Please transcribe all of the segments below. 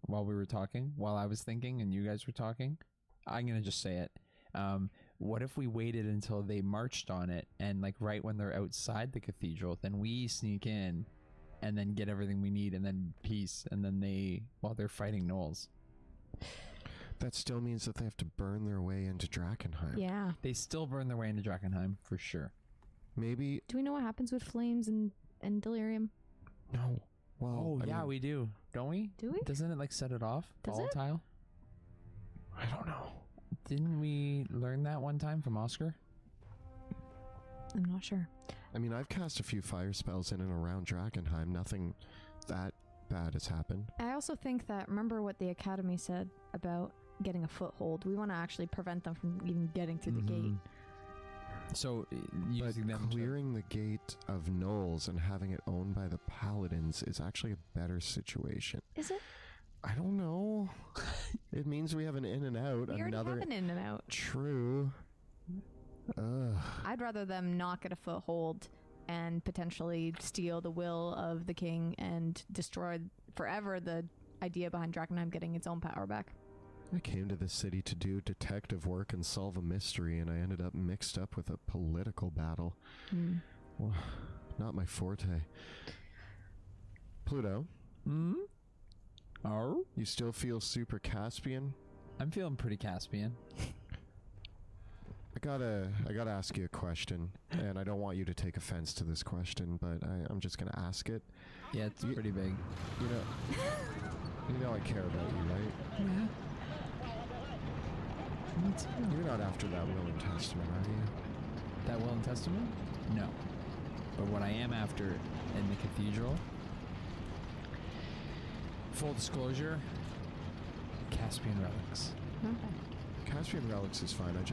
while we were talking, while I was thinking and you guys were talking? I'm going to just say it. What if we waited until they marched on it and like right when they're outside the cathedral, then we sneak in and then get everything we need and then peace, and then while they're fighting gnolls. That still means that they have to burn their way into Drakenheim. Yeah. They still burn their way into Drakenheim for sure. Maybe. Do we know what happens with flames and delirium? No. Well, I mean, we do, don't we? Do we? Doesn't it like set it off? Does it? Volatile? I don't know. Didn't we learn that one time from Oscar? I'm not sure. I mean, I've cast a few fire spells in and around Drakenheim. Nothing that bad has happened. I also think that, remember what the Academy said about getting a foothold? We want to actually prevent them from even getting through the gate. So, using them clearing the gate of gnolls and having it owned by the paladins is actually a better situation. Is it? I don't know. It means we have an in and out. We already have an in and out. True. I'd rather them not get a foothold and potentially steal the will of the king and destroy forever the idea behind Drakenheim getting its own power back. I came to this city to do detective work and solve a mystery, and I ended up mixed up with a political battle. Well, not my forte. Pluto? Oh? You still feel super Caspian? I'm feeling pretty Caspian. I gotta ask you a question, and I don't want you to take offense to this question, but I'm just gonna ask it. Yeah, it's pretty big. You know I care about you, right? Yeah. You're not after that will and testament, are you? That will and testament? No. But what I am after in the cathedral, full disclosure, Caspian relics. Okay. Caspian relics is fine. I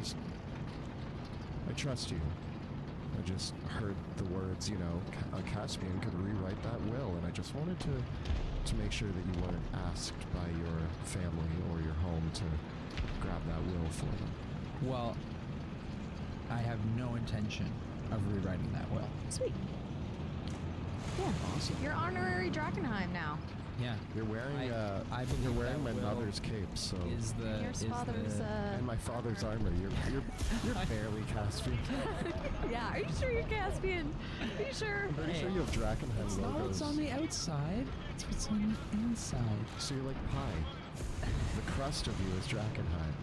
trust you. I just heard the words, a Caspian could rewrite that will, and I just wanted to make sure that you weren't asked by your family or your home to grab that will for them. Well, I have no intention of rewriting that will. Sweet. Yeah. Awesome. You're honorary Drakenheim now. Yeah. You're wearing you're wearing my mother's cape, so Your father's and my father's armor. You're barely Caspian. Yeah, are you sure you're Caspian? Are you sure? I'm pretty sure you have Drakenheim It's logos. not what's on the outside, it's what's on the inside. So you're like pie. The crust of you is Drakenheim.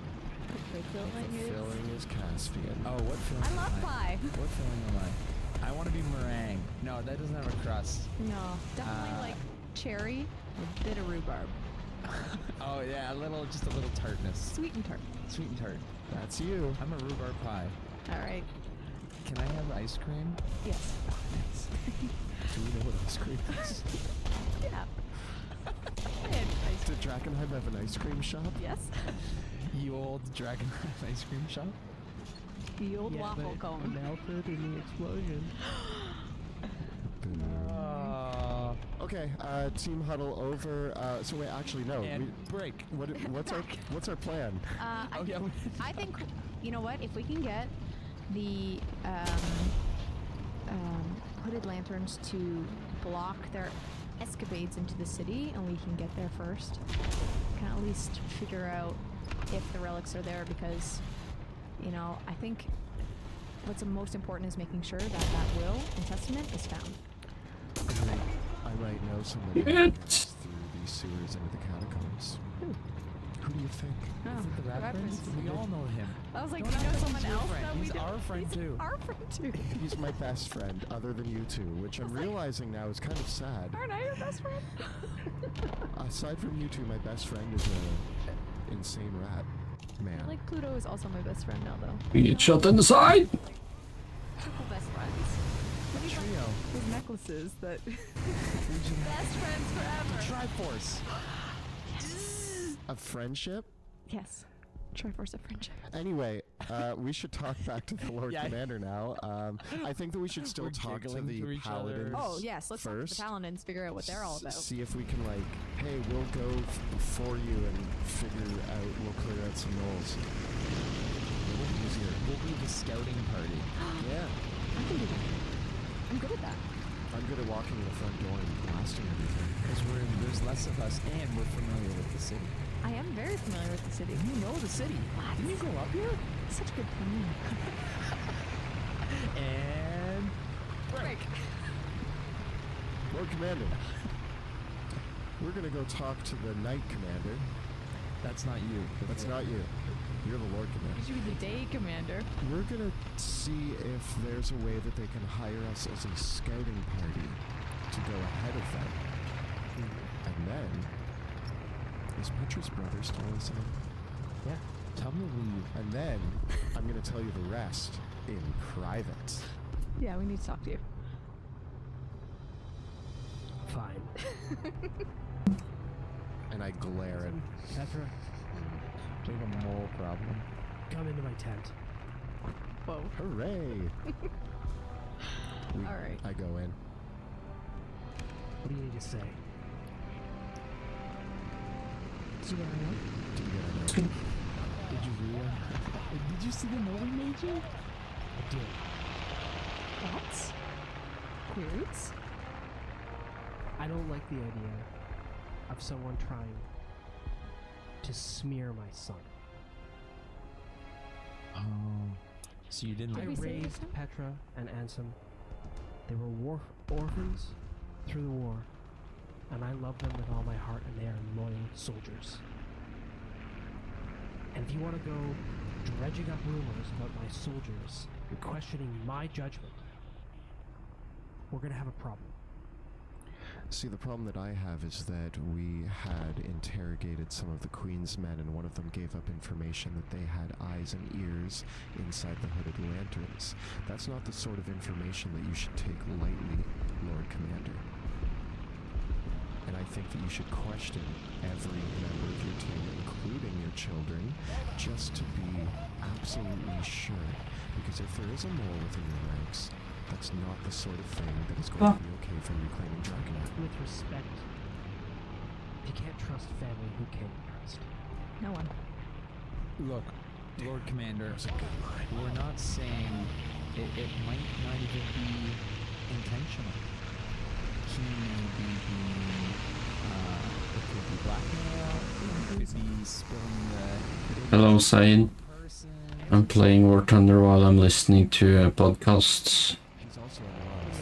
The The filling is Caspian. Oh, what filling I love am pie. What filling am I? I want to be meringue. No, that doesn't have a crust. No, definitely like cherry with a bit of rhubarb. Oh yeah, just a little tartness. Sweet and tart. Sweet and tart. That's you. I'm a rhubarb pie. All right. Can I have ice cream? Yes. Do we know what ice cream is? Yeah. Did Drakenheim have an ice cream shop? Yes. You old dragon ice cream shop? The old waffle cone. Now in the explosion. Okay, team huddle over. So wait, actually no. And break. What's our plan? I think, you know what? If we can get the hooded lanterns to block their escapades into the city, and we can get there first, we can at least figure out if the relics are there, because, I think what's most important is making sure that will and testament is found. I might know somebody who gets through these sewers into the catacombs. Who do you think? Is it the rat prince? We all know him. I was like, Don't do you know act like someone he's your else friend. that we He's don't? our friend He's too. our friend too. He's my best friend, other than you two, which I'm realizing now is kind of sad. Aren't I your best friend? Aside from you two, my best friend is a insane rat man. Like, Pluto is also my best friend now, though. You get shut in the side. Triple best friends. What do you Trio. Those necklaces that... Best friends forever. Triforce. Of friendship? Yes. Triforce of friendship. Anyway, we should talk back to the Lord Commander now. I think that we should still We're talk to jiggling the through each other. paladins. Oh, yes. Let's talk to first. the Paladins, figure out what they're all about. See if we can, hey, we'll go before you and we'll clear out some gnolls. We'll be the scouting party. Yeah. I can do that. I'm good at that. I'm good at walking in the front door and blasting everything. Because there's less of us, and we're familiar with the city. I am very familiar with the city. You know the city. What? Didn't you grow up here? Such a good plan. And break. Lord Commander, we're gonna go talk to the Knight Commander. That's not you. That's not you. You're the Lord Commander. You should be the day commander. We're gonna see if there's a way that they can hire us as a scouting party to go ahead of them. And then, is Petra's brother still listening? Yeah. Tell me to leave. And then, I'm gonna tell you the rest in private. Yeah, we need to talk to you. Fine. And I glare at Petra, Do you have a moral problem? come into my tent. Whoa. hooray! All right. I go in. What do you need to say? Did you get a note? Do you get a note? Did you read? Did you see the note we made you? I did. What? Queries? I don't like the idea of someone trying to smear my son. Oh. So you didn't I Did we say this raised one? Petra and Ansem. They were orphans through the war, and I love them with all my heart, and they are loyal soldiers. And if you want to go dredging up rumors about my soldiers, you're questioning my judgment, we're going to have a problem. See, the problem that I have is that we had interrogated some of the Queen's men, and one of them gave up information that they had eyes and ears inside the hooded lanterns. That's not the sort of information that you should take lightly, Lord Commander. And I think that you should question every member of your team, including your children, just to be absolutely sure. Because if there is a mole within your ranks, that's not the sort of thing that is going to be okay for reclaiming Draconet. With respect, if you can't trust family, who can you trust? No one. Look, Lord Commander, That's a good line. we're not saying it might not even be intentional. He may be being, it could be blackmail, it could be spilling the... Hello, Said. Person. I'm playing Warthunder while I'm listening to podcasts. He's also a Who lot. knows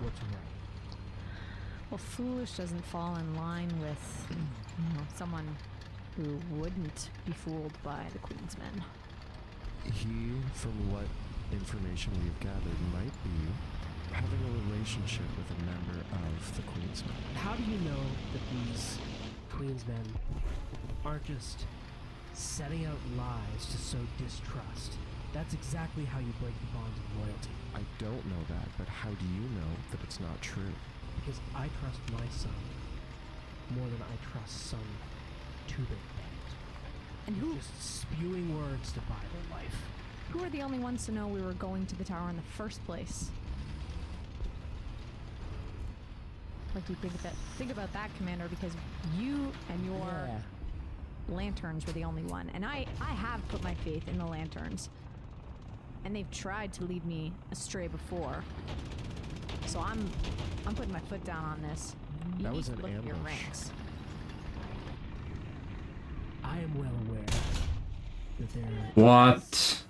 what's right? Well, foolish doesn't fall in line with, someone who wouldn't be fooled by the Queen's men. He, from what information we've gathered, might be having a relationship with a member of the Queen's men. How do you know that these Queen's men aren't just setting out lies to sow distrust? That's exactly how you break the bonds of loyalty. I don't know that, but how do you know that it's not true? Because I trust my son more than I trust some two-bit band. And who Just spewing words to buy their life. who are the only ones to know we were going to the tower in the first place? Like, you think about that, Commander, because you and your Yeah. lanterns were the only one. And I have put my faith in the lanterns. And they've tried to lead me astray before. So I'm putting my foot down on this. You That need was to an look at your ambush. ranks. I am well aware that there What? is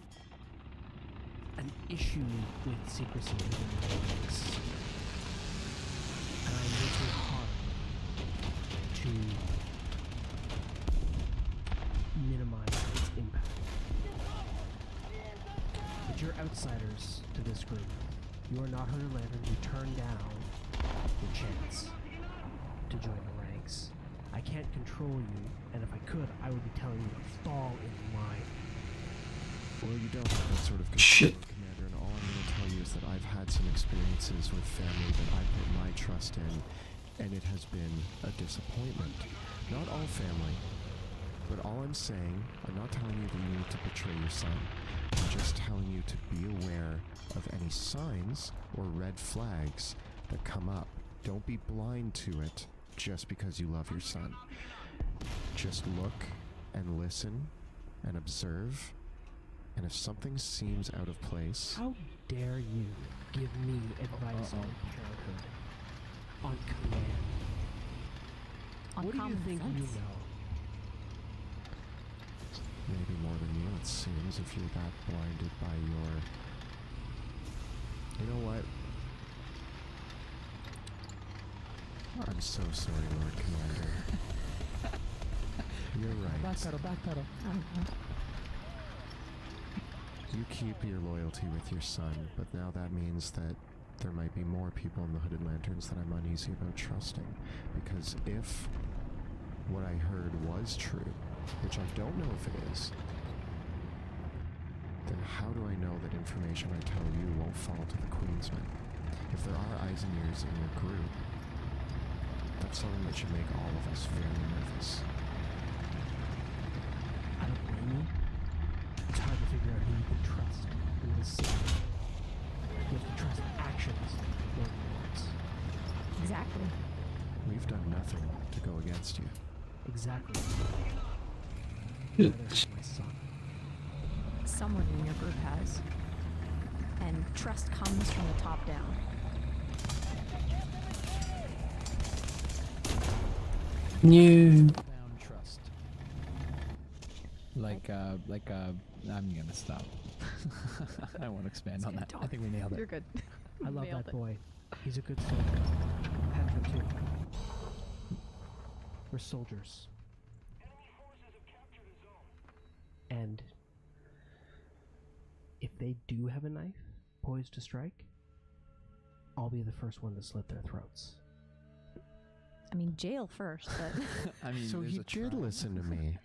an issue with secrecy within the ranks. And I'm working hard to minimize its impact. But you're outsiders to this group. You are not Hooded Lantern. You turned down your chance to join the ranks. I can't control you, and if I could, I would be telling you to fall in line. Well, you don't have that sort of Shit. control, Commander, and all I'm going to tell you is that I've had some experiences with family that I put my trust in, and it has been a disappointment. Not all family, but all I'm saying, I'm not telling you that you need to betray your son. I'm just telling you to be aware of any signs or red flags that come up. Don't be blind to it just because you love your son. Just look and listen and observe, and if something seems out of place, How dare you give me advice on parenthood? On command. On What do you common think sense. you know? Maybe more than you, it seems, if you're that blinded by your... You know what? I'm so sorry, Lord Commander. You're right. Backpedal. You keep your loyalty with your son, but now that means that there might be more people in the Hooded Lanterns that I'm uneasy about trusting. Because if what I heard was true, which I don't know if it is, then how do I know that information I tell you won't fall to the Queensmen? If there are eyes and ears in your group, that's something that should make all of us very nervous. I don't blame you. It's hard to figure out who you can trust in this city. You have to trust actions more than words. Exactly. We've done nothing to go against you. Exactly. Neither has my son. Someone in your group has. And trust comes from the top down. New. Down trust. I'm gonna stop. I won't expand on that. I think we nailed You're it. good. I love Nailed that it. boy. He's a good soldier. Petra too. We're soldiers. And if they do have a knife poised to strike, I'll be the first one to slit their throats. I mean, jail first, but I mean, So there's he a did trial. listen to me.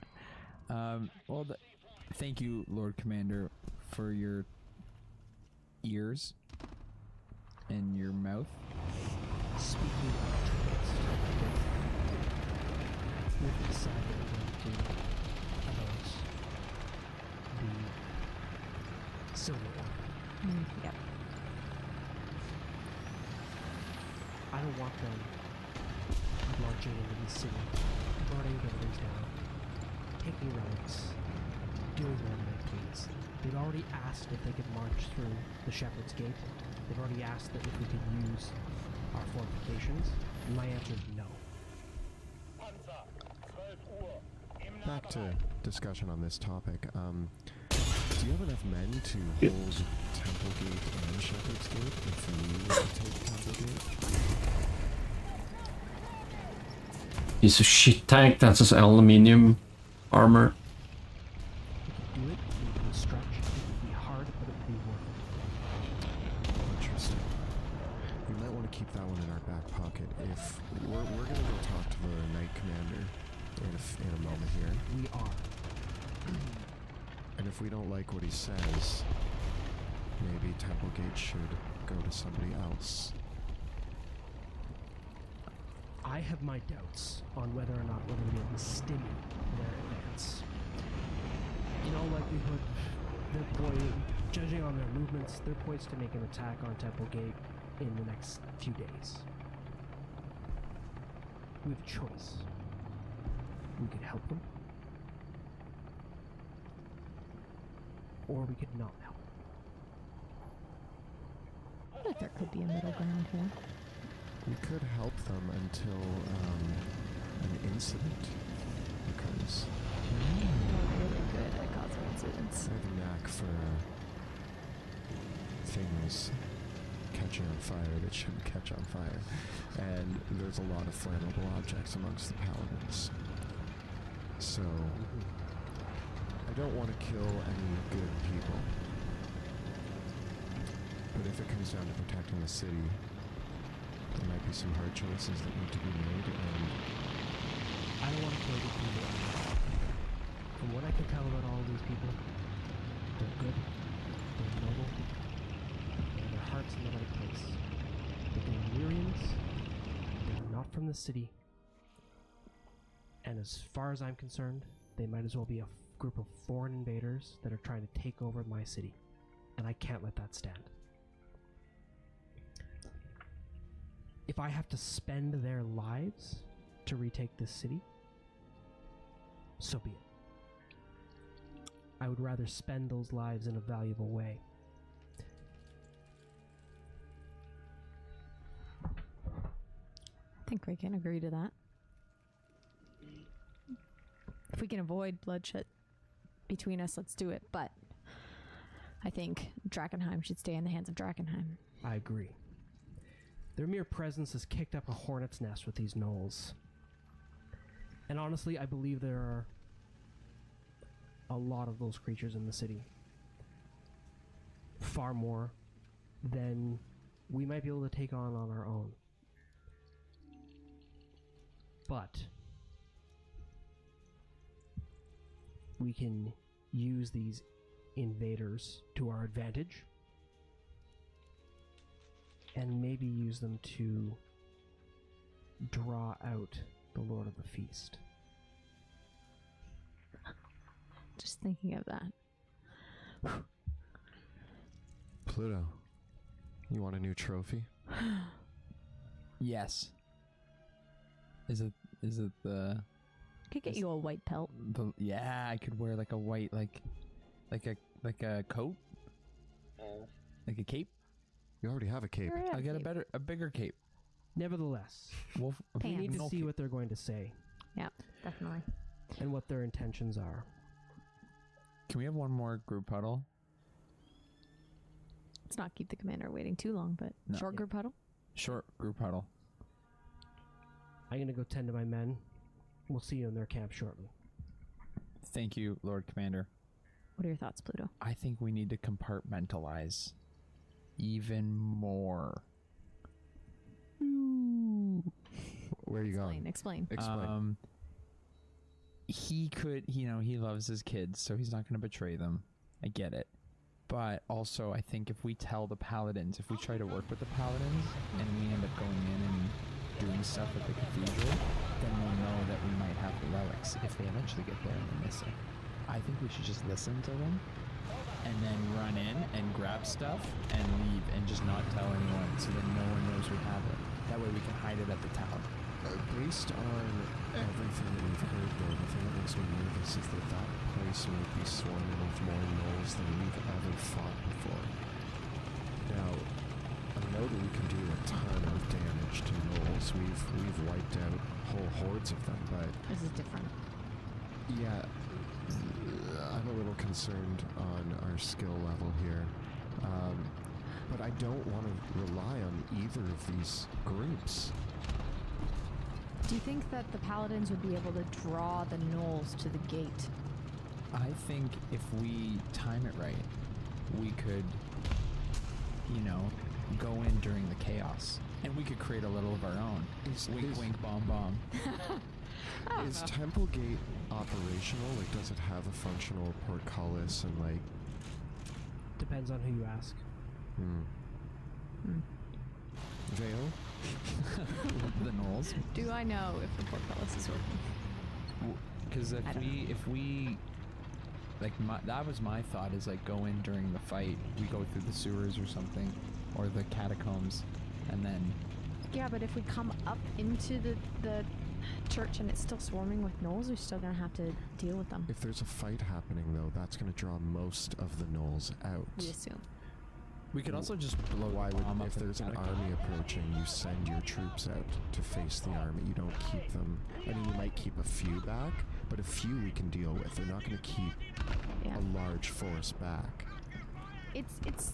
Thank you, Lord Commander, for your ears and your mouth. Speaking of trust, we've decided we're going to oppose the Silver Order. yep. I don't want them launching into the city, burning buildings down, taking relics, doing whatever they please. They've already asked if they could march through the Shepherd's Gate. They've already asked that if we could use our fortifications. And my answer is no. Back to discussion on this topic. Do you have enough men to hold Temple Gate and Shepherd's Gate if we were to take Temple Gate? He's a shit tank that has aluminium armor. We could do it, it would stretch, it would be hard, but it would be worth it. Interesting. We might want to keep that one in our back pocket. If we're gonna go talk to the Knight Commander in a moment here, We are. and if we don't like what he says, maybe Temple Gate should go to somebody else. I have my doubts on whether or not we're going to be able to stimulate their advance. In all likelihood, judging on their movements, they're poised to make an attack on Temple Gate in the next few days. We have a choice. We could help them, or we could not help them. I feel like there could be a middle ground here. We could help them until an incident occurs. We're really good at causing incidents. I have a knack for things catching on fire that shouldn't catch on fire. And there's a lot of flammable objects amongst the paladins. So, I don't want to kill any good people. But if it comes down to protecting the city, there might be some hard choices that need to be made, and I don't want to kill these people. From what I can tell about all of these people, they're good, they're noble, and their hearts in the right place. But they're Lyrians, they're not from the city, and as far as I'm concerned, they might as well be a group of foreign invaders that are trying to take over my city, and I can't let that stand. If I have to spend their lives to retake this city, so be it. I would rather spend those lives in a valuable way. I think we can agree to that. If we can avoid bloodshed between us, let's do it. But I think Drakenheim should stay in the hands of Drakenheim. I agree. Their mere presence has kicked up a hornet's nest with these gnolls. And honestly, I believe there are a lot of those creatures in the city. Far more than we might be able to take on our own. But we can use these invaders to our advantage and maybe use them to draw out the Lord of the Feast. Just thinking of that. Pluto, you want a new trophy? Yes. Is it the Could get you a white pelt. yeah, I could wear like a white like a coat? Like a cape? You already have a cape. I'll get a bigger cape. Nevertheless, Wolf, Pants. we need to no see cape. what they're going to say Yeah, definitely. and what their intentions are. Can we have one more group huddle? Let's not keep the commander waiting too long, but No. short group huddle. Short group huddle. I'm going to go tend to my men. We'll see you in their camp shortly. Thank you, Lord Commander. What are your thoughts, Pluto? I think we need to compartmentalize even more. Where are you going? Explain. Explain. He could, he loves his kids, so he's not going to betray them. I get it. But also, I think if we tell the paladins, if we try to work with the paladins, and we end up going in and doing stuff at the cathedral, then we'll know that we might have the relics if they eventually get there and they're missing. I think we should just listen to them, and then run in and grab stuff and leave and just not tell anyone, so that no one knows we have it. That way we can hide it at the tower. Based on everything that we've heard, though, the thing that makes me nervous is that that place would be swarming with more gnolls than we've ever fought before. Now, I know that we can do a ton of damage to gnolls. We've wiped out whole hordes of them, but This is different. yeah, I'm a little concerned on our skill level here. But I don't want to rely on either of these groups. Do you think that the paladins would be able to draw the gnolls to the gate? I think if we time it right, we could, go in during the chaos. And we could create a little of our own. Wink, wink, bomb, bomb. Is Temple Gate operational? Like, does it have a functional portcullis and, like... Depends on who you ask. Veil? The gnolls. Do I know if the portcullis is working? Because I don't if we that was my thought, is like go in during the fight, we go through the sewers or something, or the catacombs, and then Yeah, but if we come up into the church and it's still swarming with gnolls, we're still gonna have to deal with them. If there's a fight happening, though, that's going to draw most of the gnolls out. We assume. we could also just blow Why the would, bomb up if in the there's an catacomb. army approaching, you send your troops out to face the army. You don't keep them. I mean, you might keep a few back, but a few we can deal with. They're not going to keep Yeah. a large force back. It's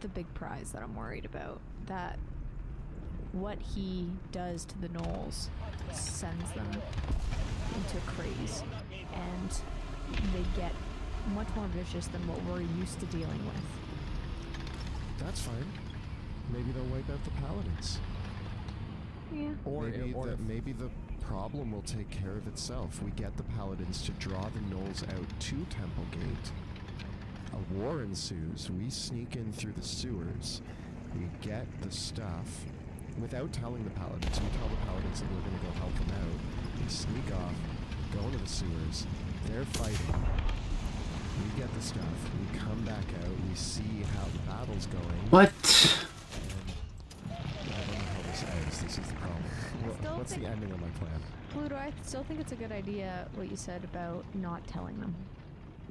the big prize that I'm worried about. That what he does to the gnolls sends them into craze, and they get much more vicious than what we're used to dealing with. That's fine. Maybe they'll wipe out the paladins. Yeah. Or Maybe the problem will take care of itself. We get the paladins to draw the gnolls out to Temple Gate. A war ensues. We sneak in through the sewers. We get the stuff without telling the paladins. We tell the paladins that we're going to go help them out. We sneak off, go into the sewers. They're fighting. We get the stuff. We come back out. We see how the battle's going. What? And I don't know how this ends. This is the problem. still What's the think- ending of my plan? Pluto, I still think it's a good idea what you said about not telling them.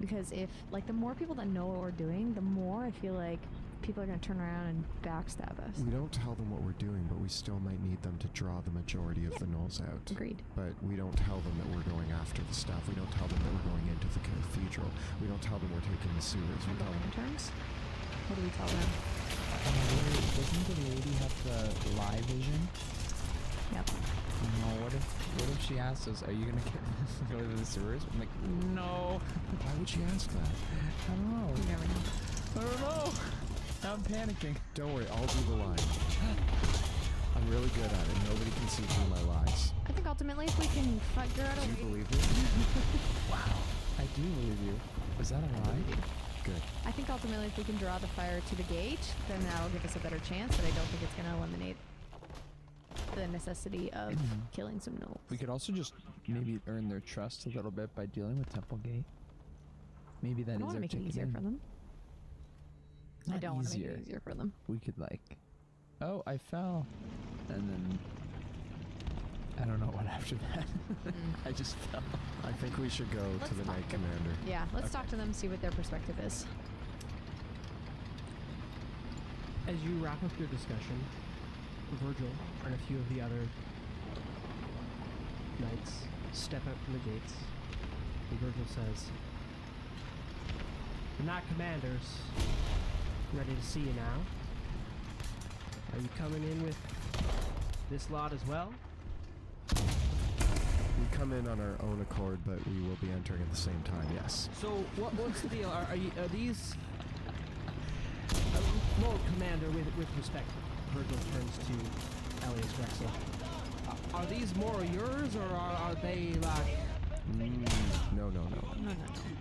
Because if, like, the more people that know what we're doing, the more I feel like people are gonna turn around and backstab us. We don't tell them what we're doing, but we still might need them to draw the majority of the gnolls out. Agreed. But we don't tell them that we're going after the stuff. We don't tell them that we're going into the cathedral. We don't tell them we're taking the sewers. We And the tell them. lanterns? What do we tell them? Doesn't the lady have the live vision? Yep. No, what if she asks us, are you gonna go to the sewers? I'm like, no. Why would she ask that? I don't know. You never know. I don't know. Now I'm panicking. Don't worry, I'll do the line. I'm really good at it. Nobody can see through my lies. I think ultimately if we can figure out a Do you way... believe me? Wow. I do believe you. Was that a lie? Good. I think ultimately if we can draw the fire to the gate, then that'll give us a better chance, but I don't think it's going to eliminate the necessity of killing some gnolls. We could also just maybe earn their trust a little bit by dealing with Temple Gate. Maybe that I is don't want our to make it ticket easier in. for them. I Not don't want to make easier. it easier for them. We could like, oh, I fell, and then I don't know what after that. I just fell. I think we should go Let's to the talk Knight to them. Commander. Yeah, let's Okay. talk to them, see what their perspective is. As you wrap up your discussion, Virgil and a few of the other knights step out from the gates, and Virgil says, "The Knight Commanders, ready to see you now. Are you coming in with this lot as well?" We come in on our own accord, but we will be entering at the same time, yes. So what's the deal? Are these Lord Commander, with respect, Virgil turns to Elias Drexel. Are these more yours, or are they like? No. No.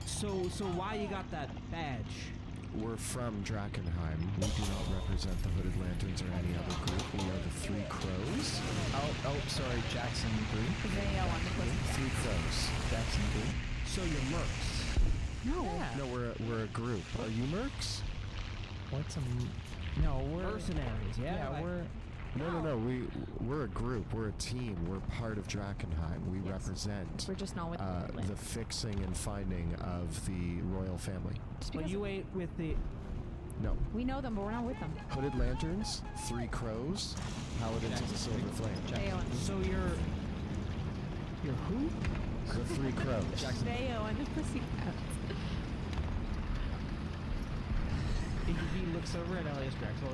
So why you got that badge? We're from Drakenheim. We do not represent the Hooded Lanterns or any other group. We are the Three Crows. Oh, sorry, Jackson 3. They all want to play. Three Crows. Jackson 3. So you're mercs. No. No, we're a group. Are you mercs? What's a... No, we're... Mercenaries, yeah? Like- No. We're a group. We're a team. We're part of Drakenheim. We Yes. represent We're just not with the fixing and finding of the royal family. Well, you ain't with the. No. We know them, but we're not with them. Hooded Lanterns, Three Crows, Paladins of the Silver Flame. Bayo and So you're who? The Three Crows. Bayo and the Pussycats. He looks over at Elias Drexel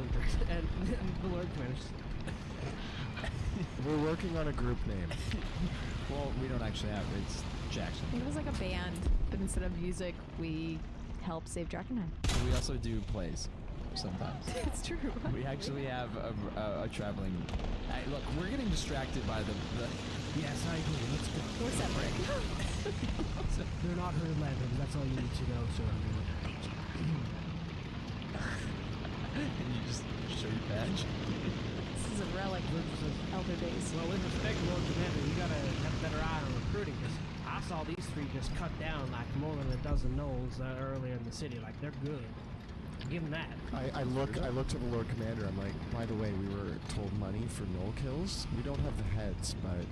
and the Lord Commander. We're working on a group name. Well, we don't actually have... It's Jackson. It was like a band, but instead of music, we help save Drakenheim. We also do plays sometimes. It's true. We actually have a traveling... look, we're getting distracted by the Yes, I agree. Let's go. We're separate. They're not Hooded Lanterns. That's all you need to know, sir. and you just show your badge. This is a relic Virgil says, of elder days. "Well, with respect, Lord Commander, you gotta have a better eye on recruiting, because I saw these three just cut down like more than a dozen gnolls earlier in the city. Like, they're good. Give them that." I look to the Lord Commander. I'm like, by the way, we were told money for gnoll kills. We don't have the heads, but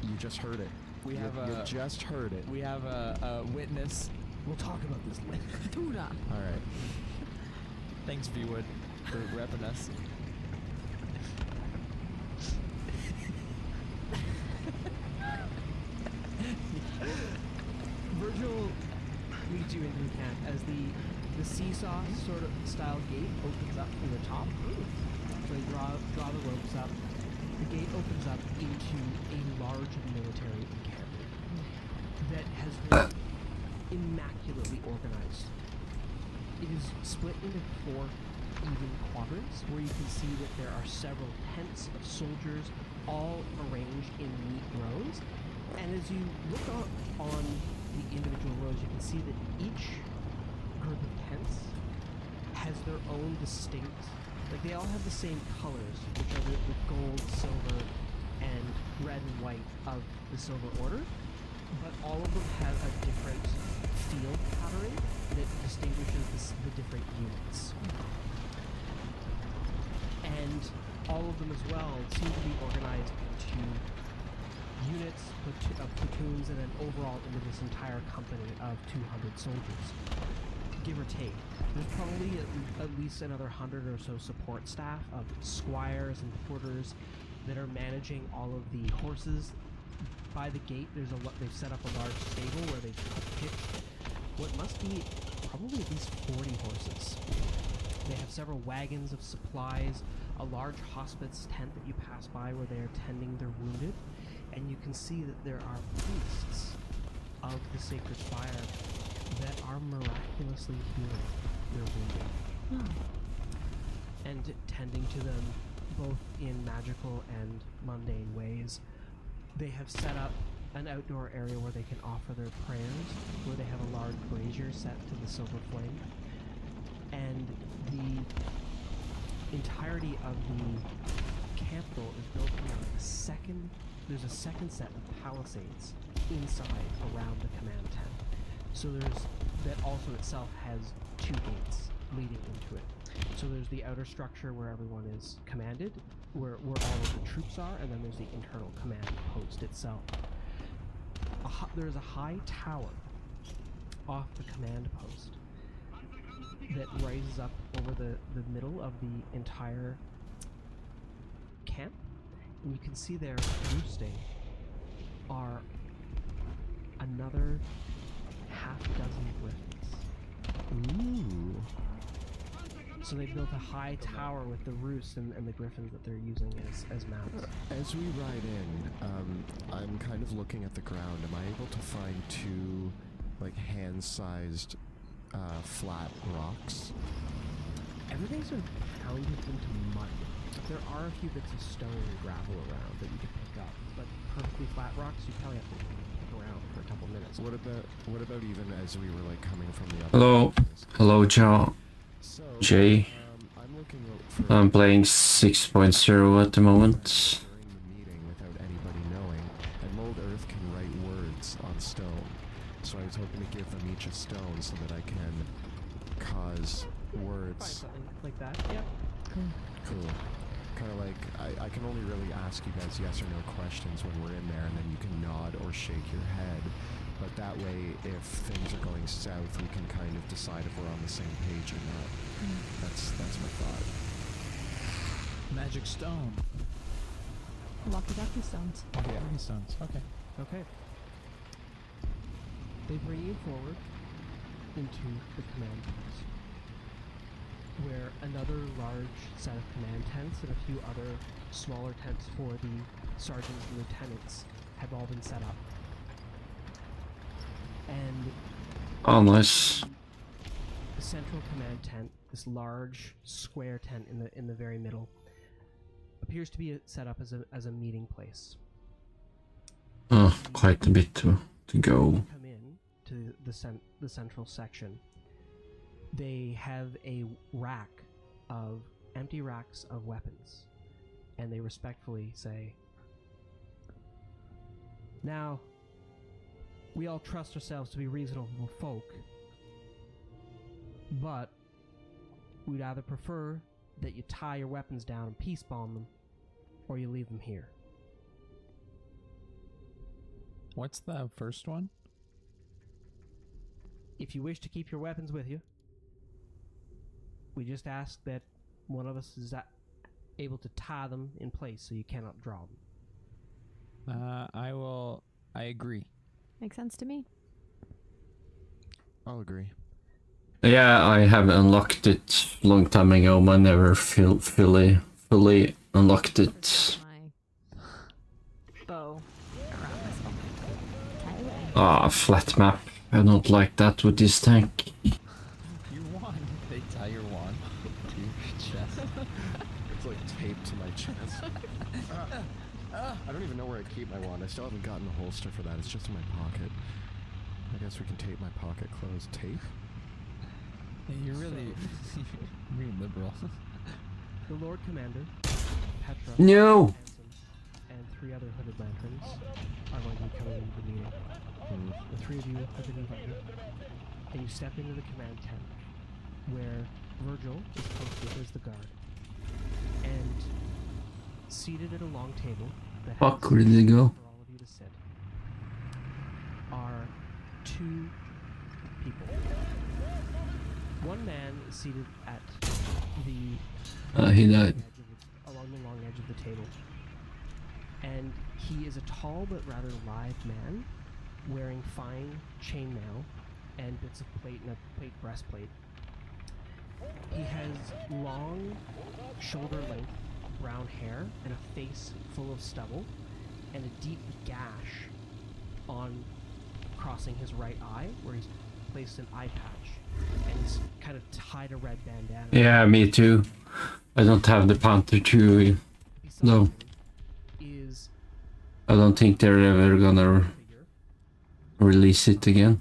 you just heard it. We have you a... just heard it. We have a witness. We'll talk about this later. Tuna. All right. Thanks, V-Wood, for repping us. Virgil leads you into the camp as the seesaw sort of style gate opens up from the top. So you draw the ropes up. The gate opens up into a large military encampment that has been immaculately organized. It is split into 4 even quadrants where you can see that there are several tents of soldiers all arranged in neat rows. And as you look on the individual rows, you can see that each group of tents has their own distinct, like they all have the same colors, which are the gold, silver, and red and white of the Silver Order, but all of them have a different field pattern that distinguishes the different units. And all of them as well seem to be organized into units, platoons, and then overall into this entire company of 200 soldiers. give or take. There's probably at least another 100 or so support staff of squires and porters that are managing all of the horses. By the gate, they've set up a large stable where they've pitched what must be probably at least 40 horses. They have several wagons of supplies, a large hospice tent that you pass by where they are tending their wounded, and you can see that there are priests of the sacred fire that are miraculously healing their wounded. And tending to them both in magical and mundane ways. They have set up an outdoor area where they can offer their prayers, where they have a large brazier set to the silver flame. And the entirety of the camp though is built around there's a second set of palisades inside around the command tent. So that also itself has 2 gates leading into it. So there's the outer structure where everyone is commanded, where all of the troops are, and then there's the internal command post itself. There's a high tower off the command post that rises up over the middle of the entire camp, and you can see there roosting are another half dozen griffins. Ooh. So they built a high tower with the roost and the griffins that they're using as mounts. As we ride in, I'm kind of looking at the ground. Am I able to find 2, like, hand-sized, flat rocks? Everything's been pounded into mud. There are a few bits of stone and gravel around that you can pick up, but perfectly flat rocks, you probably have to pick around for a couple minutes. What about even as we were, like, coming from the other Hello. places? Hello, So, Jay. I'm looking for... I'm playing 6.0 at the moment. During the meeting without anybody knowing, and Mold Earth can write words on stone. So I was hoping to give them each a stone so that I can cause Find words. something like that, yeah. Cool. Kind of like, I can only really ask you guys yes or no questions when we're in there, and then you can nod or shake your head. But that way, if things are going south, we can kind of decide if we're on the same page or not. That's my thought. Magic stone. Walkie-talkie stones. Walkie stones. Okay. Okay. They bring you forward into the command post, where another large set of command tents and a few other smaller tents for the sergeants and lieutenants have all been set up. And Oh, nice. the central command tent, this large square tent in the very middle, appears to be set up as a meeting place. Oh, quite a bit to go. Come in to the central section. They have a empty racks of weapons, and they respectfully say, "Now, we all trust ourselves to be reasonable folk, but we'd either prefer that you tie your weapons down and peace bomb them, or you leave them here." What's the first one? If you wish to keep your weapons with you, we just ask that one of us is able to tie them in place so you cannot draw them. I agree. Makes sense to me. I'll agree. Yeah, I have unlocked it long time ago, but I never fully unlocked it. My bow around myself. Tie it away. Ah, flat map. I don't like that with this tank. Your wand. They tie your wand to your chest. It's like taped to my chest. I don't even know where I keep my wand. I still haven't gotten a holster for that. It's just in my pocket. I guess we can tape my pocket closed. Tape? Yeah, you're really, really liberal. The Lord Commander, Petra, No! Hanson, and 3 other hooded lanterns are going to be coming into the meeting. The 3 of you have been invited, and you step into the command tent, where Virgil is posted as the guard. And seated at a long table that Fuck, has where did they go? for all of you to sit are 2 people. One man is seated at the He died. along the long edge of the table, and he is a tall but rather lithe man, wearing fine chainmail and bits of plate and a plate breastplate. He has long, shoulder-length brown hair and a face full of stubble, and a deep gash on crossing his right eye, where he's placed an eye patch, and he's kind of tied a red bandana. Yeah, me too. I don't have the Panther 2. Beside No. him is I don't think they're ever gonna a figure. release it again.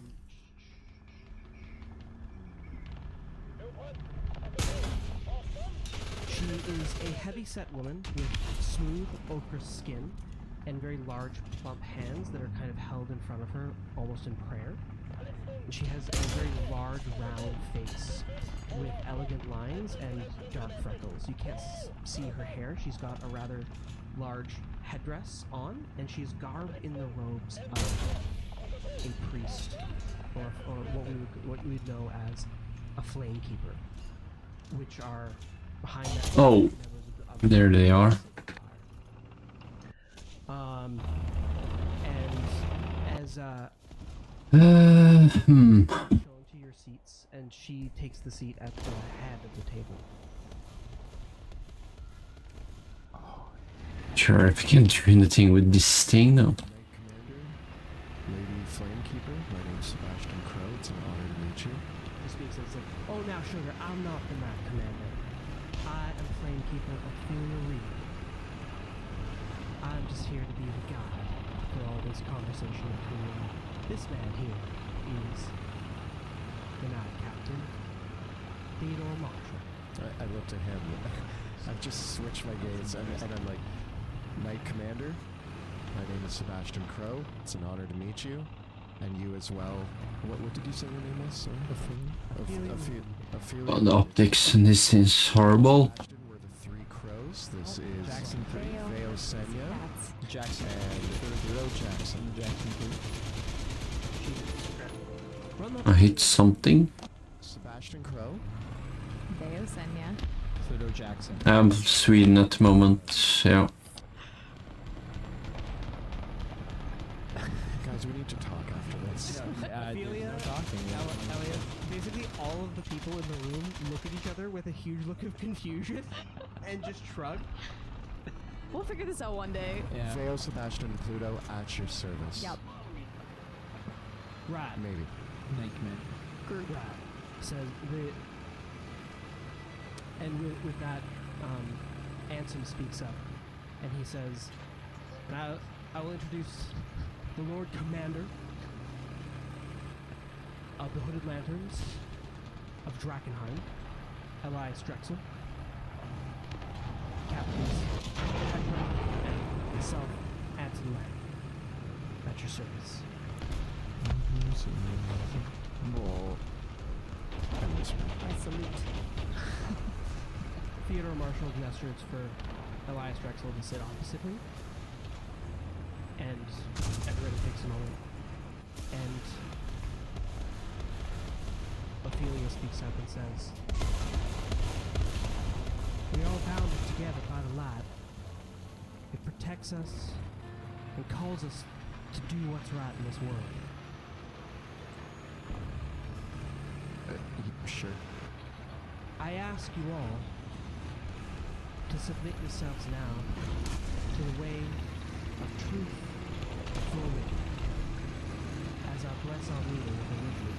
She is a heavy-set woman with smooth ochre skin and very large, plump hands that are kind of held in front of her, almost in prayer. And she has a very large, round face with elegant lines and dark freckles. You can't see her hair. She's got a rather large headdress on, and she's garbed in the robes of a priest, or what we would know as a flame keeper, which are behind that. Oh, members of the there they are. And as Hmm. shown to your seats, and she takes the seat at the head of the table. Sure, if you can do anything with this thing though. Knight Commander, Lady Flamekeeper, my name's Sebastian Crow. It's an honor to meet you. He speaks and says, "Oh, now, sugar, I'm not the Knight Commander. I am Flamekeeper Ophelia Reed. I'm just here to be the guide for all this conversation between you. This man here is the Knight Captain, Theodore Marshall." I look to him. I've just switched my gaze, and I'm like, Knight Commander, my name is Sebastian Crow. It's an honor to meet you, and you as well. What did you say your name was? Sorry? Ophelia. Oh, the optics in this is horrible. Sebastian, we're the Three Crows. This is Jackson Veo Senya That's Jackson. and Ro Jackson. Jackson. Run the I hit something. Sebastian Crow. Deo Senya. Pluto Jackson. I'm Sweden at the moment, yeah. Guys, we need to talk after this. Ophelia, Elliot, basically all of the people in the room look at each other with a huge look of confusion and just shrug. We'll figure this out one day. Yeah. Veo, Sebastian, and Pluto at your service. Yep. Right. Maybe. Night Commander. Group. Right. Says the. And with that, Ansem speaks up, and he says, "Now I will introduce the Lord Commander of the Hooded Lanterns of Drakenheim, Elias Drexel, Captains Petra and myself, Anson Lang, at your service." Well, I whisper. I salute. Theodore Marshall gestures for Elias Drexel to sit opposite him, and everybody takes a moment. And Ophelia speaks up and says, "We are all bound together by the light. It protects us and calls us to do what's right in this world. Sure. I ask you all to submit yourselves now to the way of truth and fully, as I bless our leader with a ritual."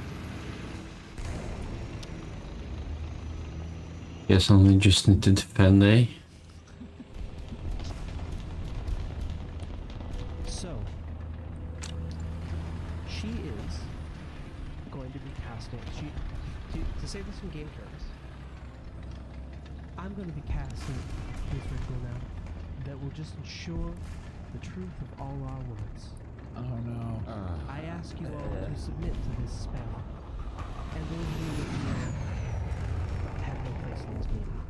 Guess I only just need to defend, eh? So, she is going to be casting. To save this from game terms, I'm going to be casting this ritual now that will just ensure the truth of all our words. Oh no. I ask you all to submit to this spell, and those of you that have no place in this meeting.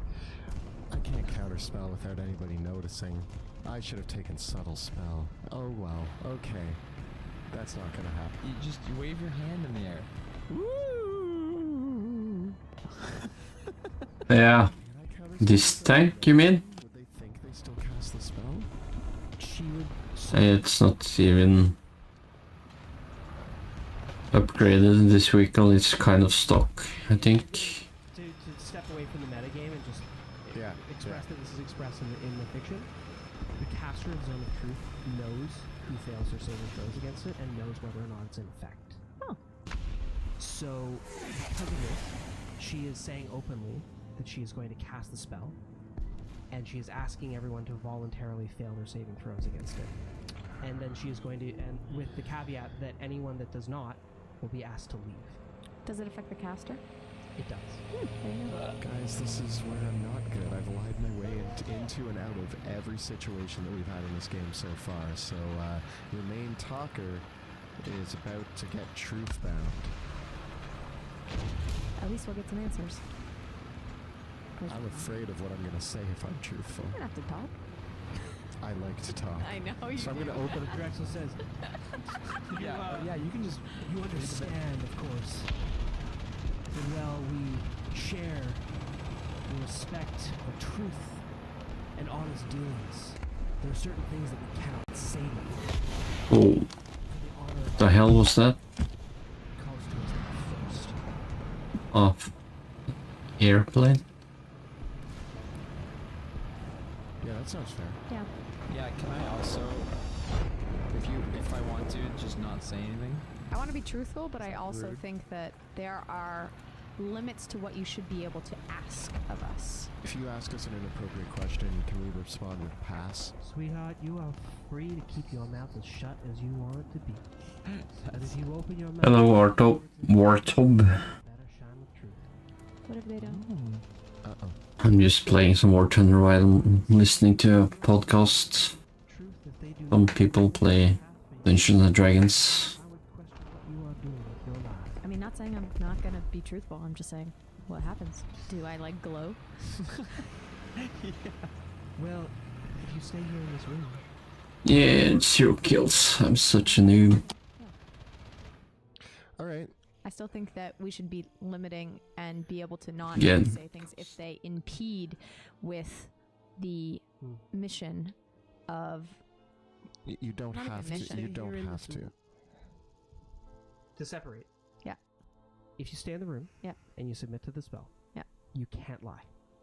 I can't counterspell without anybody noticing. I should have taken subtle spell. Oh well. Okay. That's not gonna happen. You just wave your hand in the air. Woo! Yeah. Can I counter This spell tank, you mean? Would they think they still cast the spell? She would. It's not even upgraded this vehicle. It's kind of stock, I think. To step away from the metagame and just Yeah, express that this is expressed in the fiction. The caster of Zone of Truth knows who fails their saving throws against it and knows whether or not it's in effect. Oh. So, because of this, she is saying openly that she is going to cast the spell, and she is asking everyone to voluntarily fail their saving throws against it. And then she is going to, and with the caveat that anyone that does not will be asked to leave. Does it affect the caster? It does. There you go. Guys, this is where I'm not good. I've lied my way into and out of every situation that we've had in this game so far. So, your main talker is about to get truth bound. At least we'll get some answers. I'm afraid of what I'm going to say if I'm truthful. You don't have to talk. I like to talk. I know you. So I'm going to open Drexel says, yeah, you can just... you understand, of course, that while we share and respect the truth and honest dealings, there are certain things that we cannot say to you. Oh, For the honor the hell was that? calls to us first. Off airplane? Yeah, that sounds fair. Yeah. Yeah, can I also, if I want to, just not say anything? I want to be truthful, but I also rude? think that there are limits to what you should be able to ask of us. If you ask us an inappropriate question, can we respond with pass? Sweetheart, you are free to keep your mouth as shut as you want it to be. But if you open your mouth, Hello, Warthob. better shine with truth. What have they done? Uh-oh. I'm just playing some Warthunder while I'm listening to a podcast. Truth, if they do Some not people play have me, Dungeons and Dragons. I would question what you are doing with your life. I mean, not saying I'm not gonna be truthful. I'm just saying what happens. Do I like glow? Well, if you stay here in this room, Yeah, 0 kills. I'm such a noob. All right. I still think that we should be limiting and be able to not Yeah. say things if they impede with the mission of. You don't Not even have to. mission. You You're don't in have this to. room. To separate. Yeah. If you stay in the room. Yeah. And you submit to the spell. Yeah. You can't lie.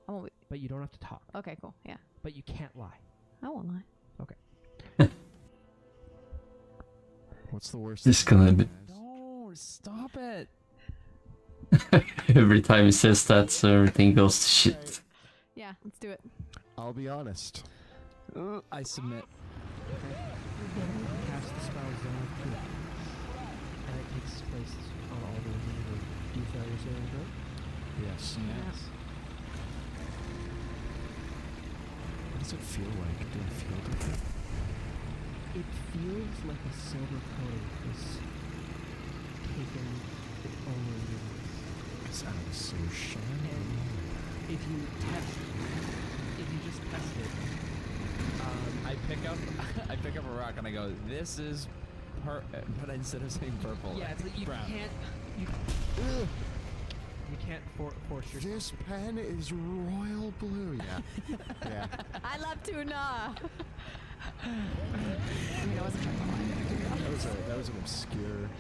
I won't. But you don't have to talk. Okay, cool. Yeah, But you can't lie. I won't lie. What's the worst? This that can gonna happen, be- guys? No, stop it. Every time he says that, so everything goes to shit. Yeah, let's do it. I'll be honest. I submit. Cast the spell Zone of Truth. And it takes place on all those in the room. Do you fail your saving throw? Yes. Yes. What does it feel like? Do I feel different? It feels like a silver coating is taken over you. Because I was so shiny. If you just test it, I pick up a rock and I go, this is but instead of saying purple. yeah, it's like you brown. can't force your. This pen is royal blue. Yeah. Yeah. I love tuna. I mean, I wasn't trying to lie. That was an obscure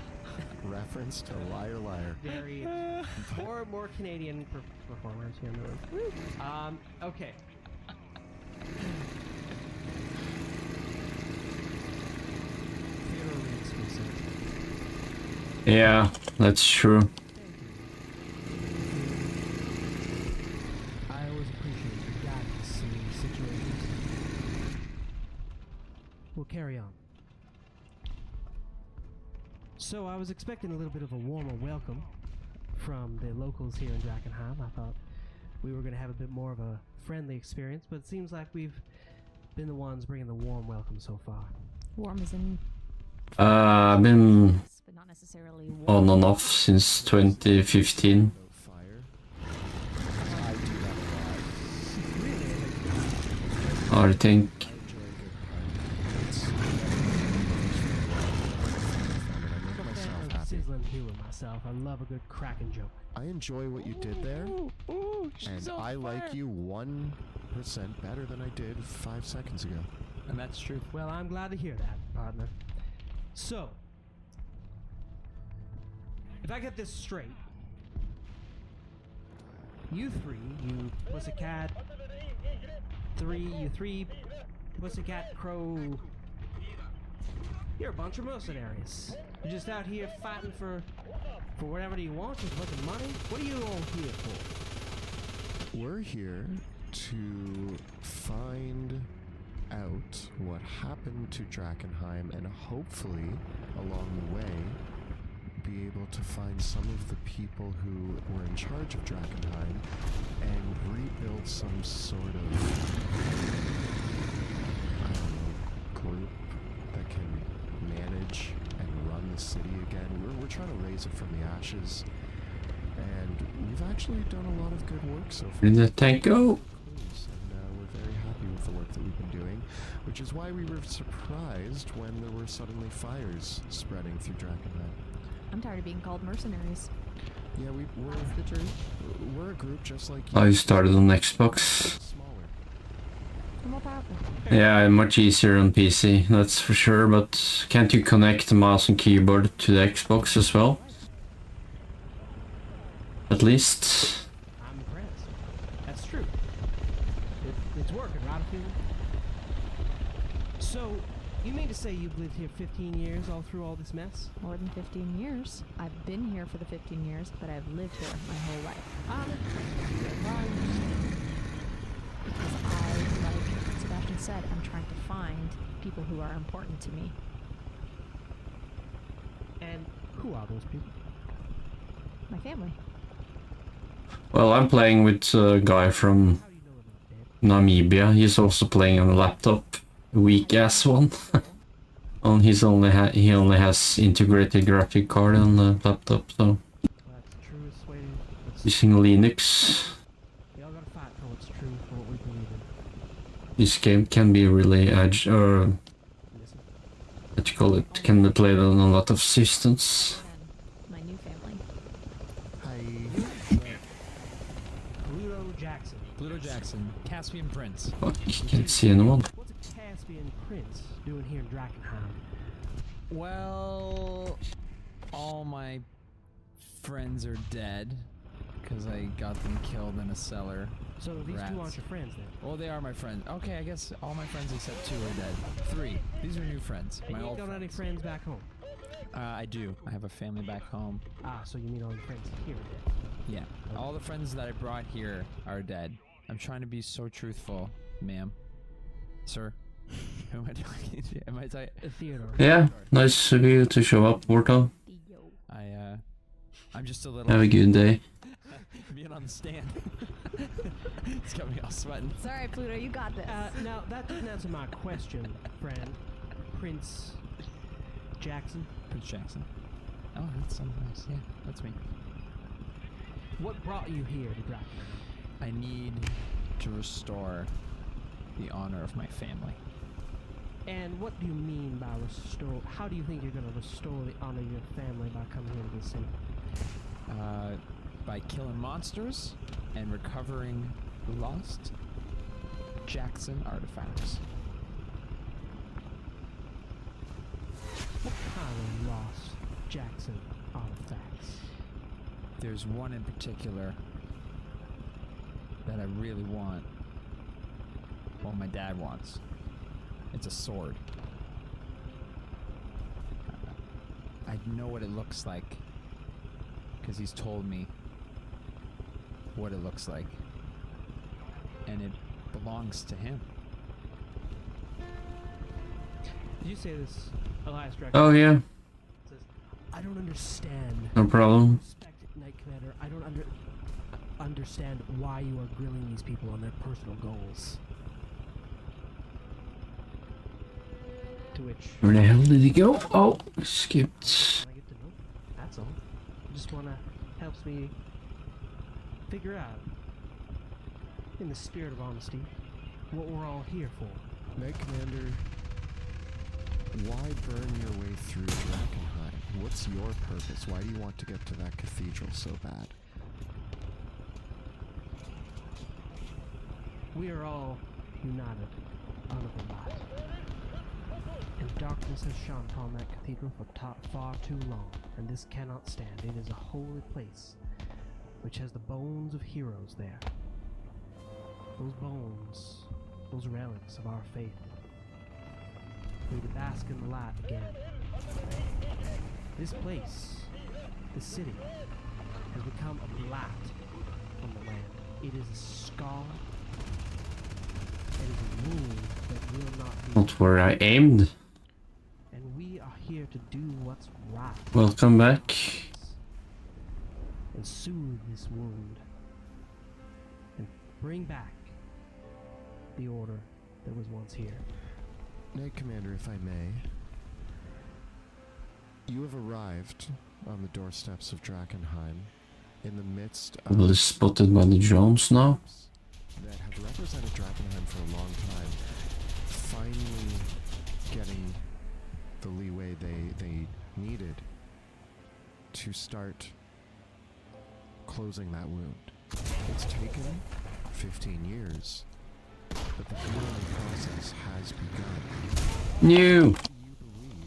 reference to Liar Liar. Very more Canadian performers here in the room. Okay. Theodore reads consent. Yeah, that's true. I always appreciate your guidance in these situations. We'll carry on. So I was expecting a little bit of a warmer welcome from the locals here in Drakenheim. I thought we were going to have a bit more of a friendly experience, but it seems like we've been the ones bringing the warm welcome so far. Warm is in, I've been but not necessarily warm. on and off since 2015. No fire. I do that a lot. I think. I enjoy a good pun. It's... I make myself happy. sizzling humor myself. I love a good cracking joke. I enjoy what you did there, and I like you 1% better than I did 5 seconds ago. And that's true. Well, I'm glad to hear that, partner. So, if I get this straight, you Pussycat 3, Pussycat Crow, you're a bunch of mercenaries. You're just out here fighting for whatever you want, just looking money. What are you all here for? We're here to find out what happened to Drakenheim and hopefully, along the way, be able to find some of the people who were in charge of Drakenheim and rebuild some sort of, I don't know, group that can manage and run the city again. We're trying to raise it from the ashes, and we've actually done a lot of good work so far. In the tank go. And we're very happy with the work that we've been doing, which is why we were surprised when there were suddenly fires spreading through Drakenheim. I'm tired of being called mercenaries. Yeah, That's the truth. we're a group just like you. I started on Xbox. Smaller. I'm more powerful. Yeah, much easier on PC, that's for sure, but can't you connect the mouse and keyboard to the Xbox as well? At least. I'm impressed. That's true. It's working, right? So, you mean to say you've lived here 15 years all through all this mess? More than 15 years. I've been here for the 15 years, but I've lived here my whole life. Because like Sebastian said, I'm trying to find people who are important to me. And who are those people? My family. Well, I'm playing with a guy from How do you know about Dad? Namibia. He's also playing on a laptop. Weak ass one. And he only has integrated graphic card on the laptop, so Well, that's the truest way to... using Linux. We all gotta fight for what's true, for what we believe in. This game can be really Listen. what you call it, can be played on a lot of systems. And my new family. Hi. Pluto Jackson. Pluto Jackson, Caspian Prince. Fuck, can't see anyone. What's a Caspian prince doing here in Drakenheim? Well, all my friends are dead because I got them killed in a cellar. So these Rats. two aren't your friends then? Well, they are my friends. Okay, I guess all my friends except 2 are dead. 3. These are new friends. And My you old ain't got any friends. friends back home? I do. I have a family back home. Ah, so you mean all your friends here are dead? Yeah. All the friends that I brought here are dead. I'm trying to be so truthful, ma'am. Sir. Who am I talking to? Am I talking? Theodore. Yeah, nice of you to show up, Warthunder. I'm just a little... Have a good day. being on the stand. It's got me all sweating. It's alright, Pluto, you got this. Now, that didn't answer my question, friend. Prince Jackson. Prince Jackson. Oh, that's so nice. Yeah, that's me. What brought you here to Drakenheim? I need to restore the honor of my family. And what do you mean by restore? How do you think you're going to restore the honor of your family by coming here to the city? By killing monsters and recovering lost Jackson artifacts. What kind of lost Jackson artifacts? There's one in particular that I really want. Well, my dad wants. It's a sword. I know what it looks like because he's told me what it looks like, and it belongs to him. Did you say this, Elias Draken? Oh yeah, Says, I don't understand. no problem. Respect, Knight Commander. I don't understand why you are grilling these people on their personal goals. To which Where the hell did he go? Oh, skipped. I get to know. That's all. I just wanna helps me figure out, in the spirit of honesty, what we're all here for. Knight Commander, why burn your way through Drakenheim? What's your purpose? Why do you want to get to that cathedral so bad? We are all united under the light. And darkness has shone upon that cathedral for far too long, and this cannot stand. It is a holy place, which has the bones of heroes there. Those bones, those relics of our faith, need to bask in the light again. This place, this city, has become a blot on the land. It is a scar. It is a wound that will not be. Not where I aimed. And we are here to do what's right. Welcome back. And soothe this wound. And bring back the order that was once here. Knight Commander, if I may, you have arrived on the doorsteps of Drakenheim in the midst of Probably spotted by the drones now. that have represented Drakenheim for a long time, finally getting the leeway they needed to start closing that wound. It's taken 15 years, but the healing process has begun. New. You believe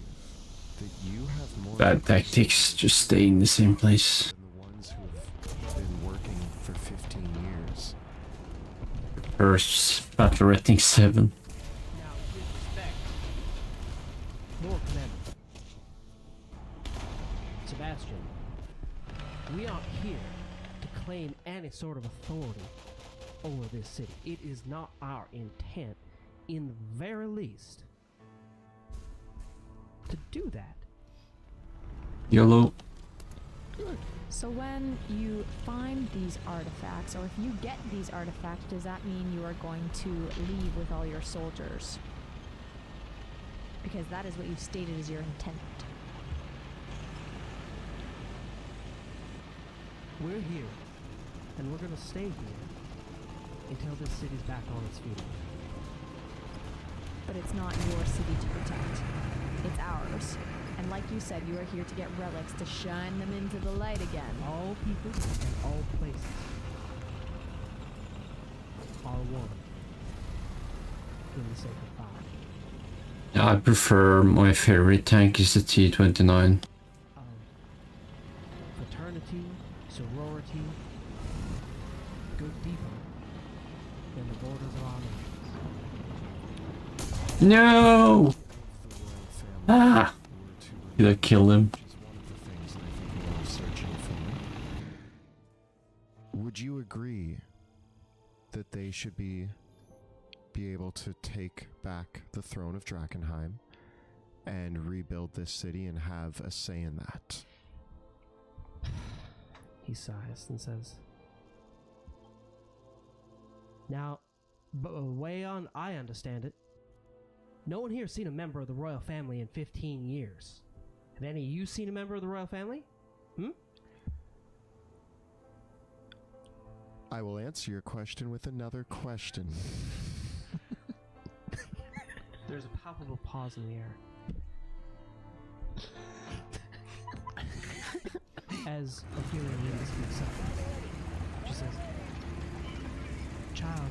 that you have more Bad tactics. Just stay in the same place. than the ones who have been working for 15 years. First battle rating 7. Now, with respect, Lord Commander, Sebastian, we aren't here to claim any sort of authority over this city. It is not our intent, in the very least, to do that. YOLO. So when you find these artifacts, or if you get these artifacts, does that mean you are going to leave with all your soldiers? Because that is what you stated as your intent. We're here, and we're gonna stay here until this city's back on its feet. But it's not your city to protect. It's ours. And like you said, you are here to get relics to shine them into the light again. All people and all places are one in the sacred fire. Yeah, I prefer my favorite tank is the T-29. Fraternity, sorority, go deeper than the borders of our nation. No! The royal family Ah! were to Did I kill him? which is one of the things that I think you are searching for. Would you agree that they should be able to take back the throne of Drakenheim and rebuild this city and have a say in that? He sighs and says, now, but the way on I understand it, no one here has seen a member of the royal family in 15 years. Have any of you seen a member of the royal family? I will answer your question with another question. There's a palpable pause in the air. As Ophelia Linda speaks up, she says, child,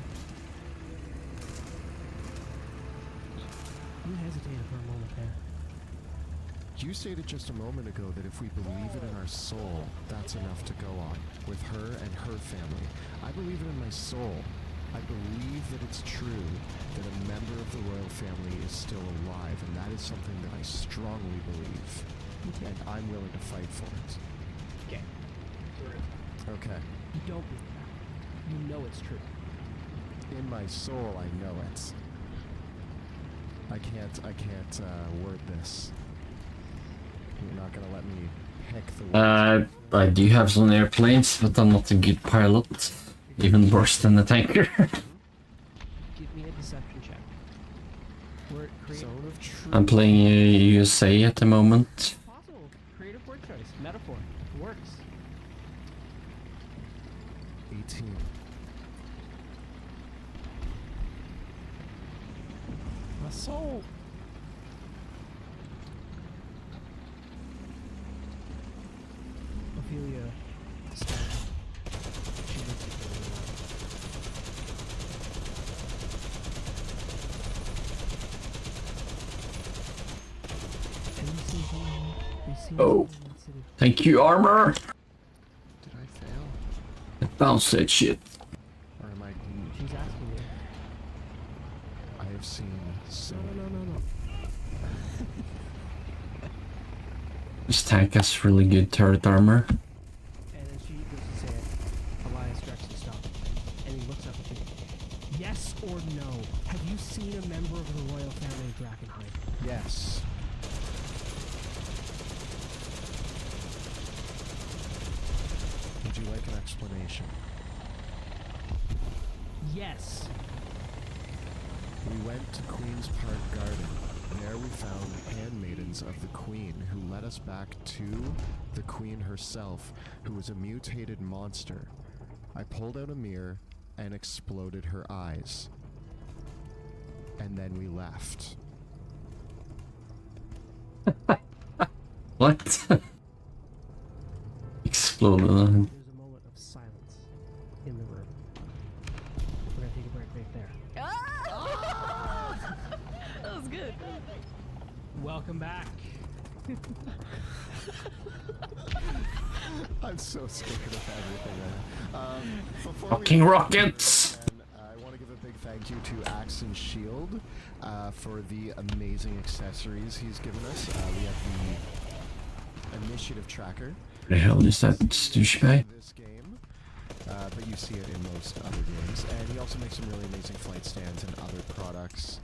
you hesitated for a moment there. You stated just a moment ago that if we believe it in our soul, that's enough to go on with her and her family. I believe it in my soul. I believe that it's true that a member of the royal family is still alive, and that is something that I strongly believe. And I'm willing to fight for it. Okay. Okay. You don't believe that. You know it's true. In my soul, I know it. I can't word this. You're not gonna let me pick the words. I do have some airplanes, but I'm not a good pilot. Even worse than a tanker. Give me a deception check. Word creative. Zone of truth. I'm playing USA at the moment. Possible. Creative word choice. Metaphor. It works. 18. My soul. Oh, thank you, armor. Did I fail? Bounce that shit. Or am I... She's asking you. I have seen so... No. This tank has really good turret armor. And then she goes to say it. Elias directs to stop. And he looks up at you. Yes or no? Have you seen a member of the royal family of Drakenheim? Yes. Would you like an explanation? Yes. We went to Queen's Park Garden. There we found handmaidens of the Queen who led us back to the Queen herself, who was a mutated monster. I pulled out a mirror and exploded her eyes. And then we left. What? Exploded. There's a moment of silence in the room. We're gonna take a break right there. Ah! That was good. Welcome back. I'm so sick of everything. Before Fucking we rockets! I want to give a big thank you to Axe and Shield for the amazing accessories he's given us. We have the initiative tracker. The hell is that douchebag? This game, but you see it in most other games. And he also makes some really amazing flight stands and other products.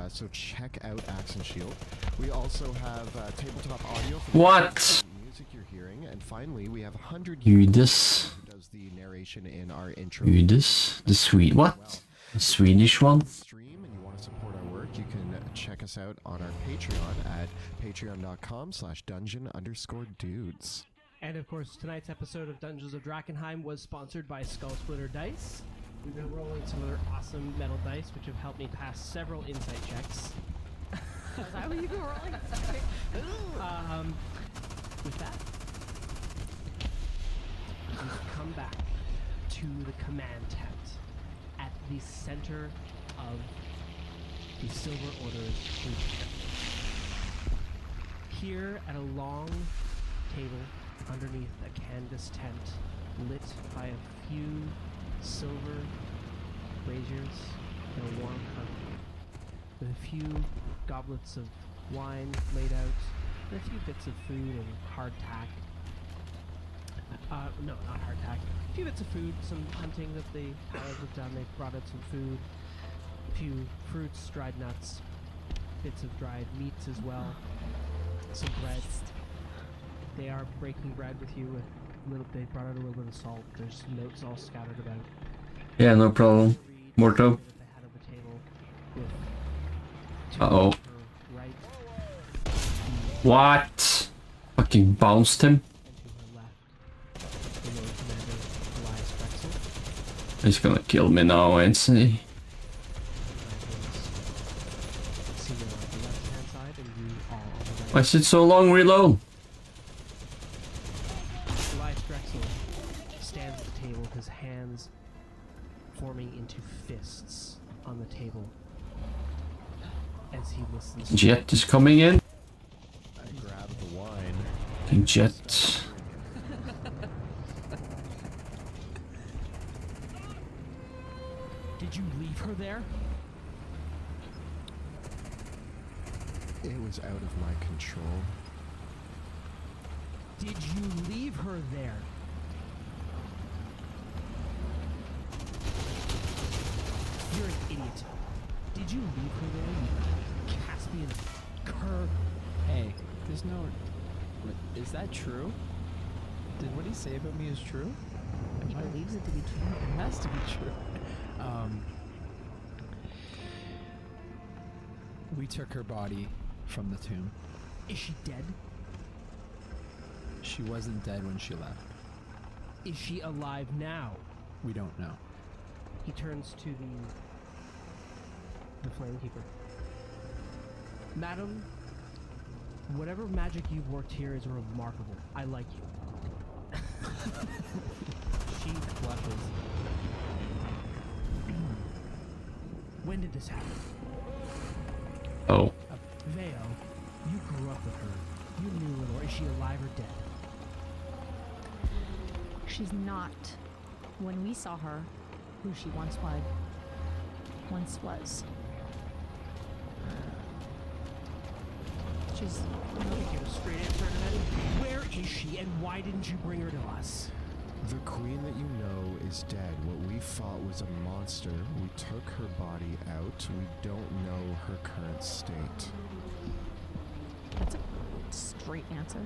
So check out Axe and Shield. We also have tabletop audio for What? the music you're hearing. And finally, we have 100 Judas. who does the narration in our intro. Judas? The Swede. What? The Swedish one? Stream and you want to support our work, you can check us out on our Patreon at patreon.com/dungeon_dudes. And of course, tonight's episode of Dungeons of Drakenheim was sponsored by Skull Splitter Dice. We've been rolling some of their awesome metal dice, which have helped me pass several insight checks. Is that what you've been rolling? With that, we've come back to the command tent at the center of the Silver Order's fleet. Here at a long table underneath a canvas tent lit by a few silver braziers and a warm hearth, with a few goblets of wine laid out, and a few bits of food and hardtack. No, not hardtack. A few bits of food, some hunting that the paladins have done. They've brought out some food, a few fruits, dried nuts, bits of dried meats as well, some bread. They are breaking bread with you with they brought out a little bit of salt. There's notes all scattered about. Yeah, no problem. Morto. At the head of the table with Uh-oh. to her right What? Fucking bounced him. and to her left, the Lord Commander Elias Drexel. He's gonna kill me now, isn't he? Senior on the left-hand side, and you all on the right. Why is it so long, reload? Elias Drexel stands at the table, his hands forming into fists on the table as he listens. Jet is coming in. I grabbed the wine. Fucking Jet. Did you leave her there? It was out of my control. Did you leave her there? You're an idiot. Did you leave her there, you Caspian cur? Hey, there's no. Is that true? Did what he say about me is true? He believes it to be true. It has to be true. We took her body from the tomb. Is she dead? She wasn't dead when she left. Is she alive now? We don't know. He turns to the Flamekeeper. Madam, whatever magic you've worked here is remarkable. I like you. She blushes. When did this happen? Oh. Veo, you grew up with her. You knew Lenore. Is she alive or dead? She's not, when we saw her, who she once was. She's I'm gonna give a straight answer to that. Where is she, and why didn't you bring her to us? The queen that you know is dead. What we fought was a monster. We took her body out. We don't know her current state. That's a straight answer.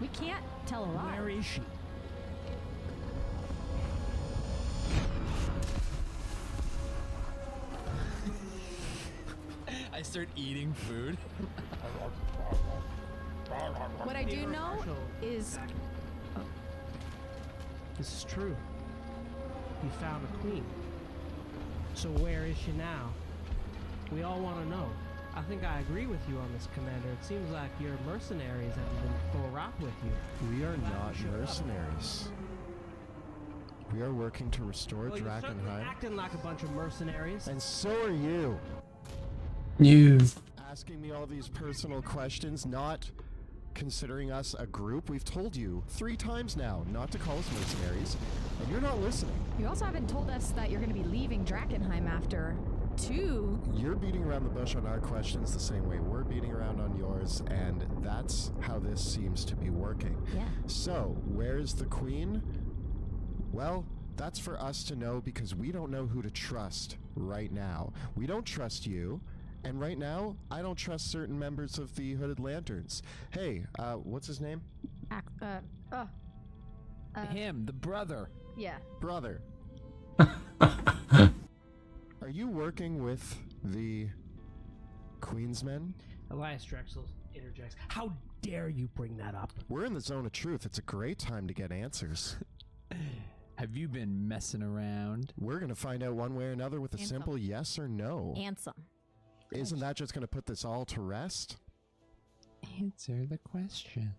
We can't tell a lie. Where is she? I start eating food. What I do know is This is true. You found a queen. So where is she now? We all want to know. I think I agree with you on this, Commander. It seems like your mercenaries have been full rock with you. We are not mercenaries. We are working to restore Well, you're certainly Drakenheim. acting like a bunch of mercenaries. And so are you. You. Asking me all these personal questions, not considering us a group. We've told you 3 times now not to call us mercenaries, and you're not listening. you also haven't told us that you're going to be leaving Drakenheim after 2. You're beating around the bush on our questions the same way we're beating around on yours, and that's how this seems to be working. Yeah. So, where's the queen? Well, that's for us to know because we don't know who to trust right now. We don't trust you. And right now, I don't trust certain members of the Hooded Lanterns. Hey, what's his name? Him, the brother. Yeah. Brother. Are you working with the Queensmen? Elias Drexel interjects. How dare you bring that up? We're in the zone of truth. It's a great time to get answers. Have you been messing around? We're going to find out one way or another with a Anthem. simple yes or no. Ansem. Isn't that just going to put this all to rest? Answer the question.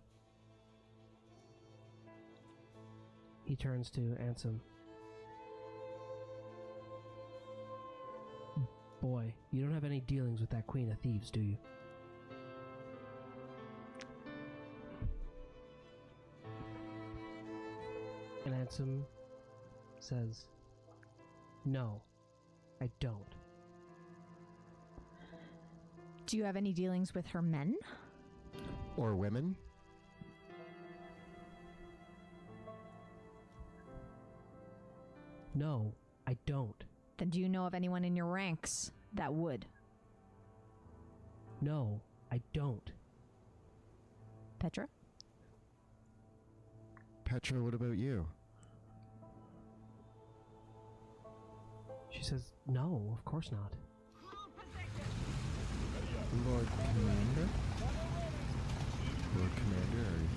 He turns to Ansem. Boy, you don't have any dealings with that Queen of Thieves, do you? And Ansem says, no, I don't. Do you have any dealings with her men? Or women? No, I don't. Then do you know of anyone in your ranks that would? No, I don't. Petra? Petra, what about you? She says, no, of course not. Lord Commander? Lord Commander, are you?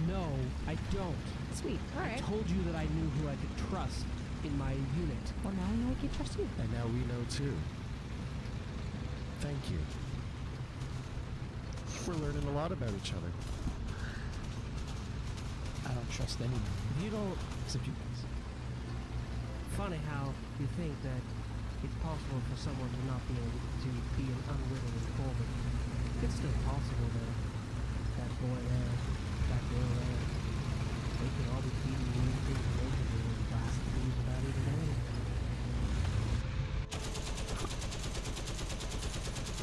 No, I don't. Sweet. All I right. told you that I knew who I could trust in my unit. Well, now I know we can trust you. And now we know too. Thank you. We're learning a lot about each other. I don't trust anyone. You don't. Except you guys. Funny how you think that it's possible for someone to not be able to be an unwitting informant. It's still possible that that boy there, that girl there, they could all be feeding you information and blasting you without even knowing it.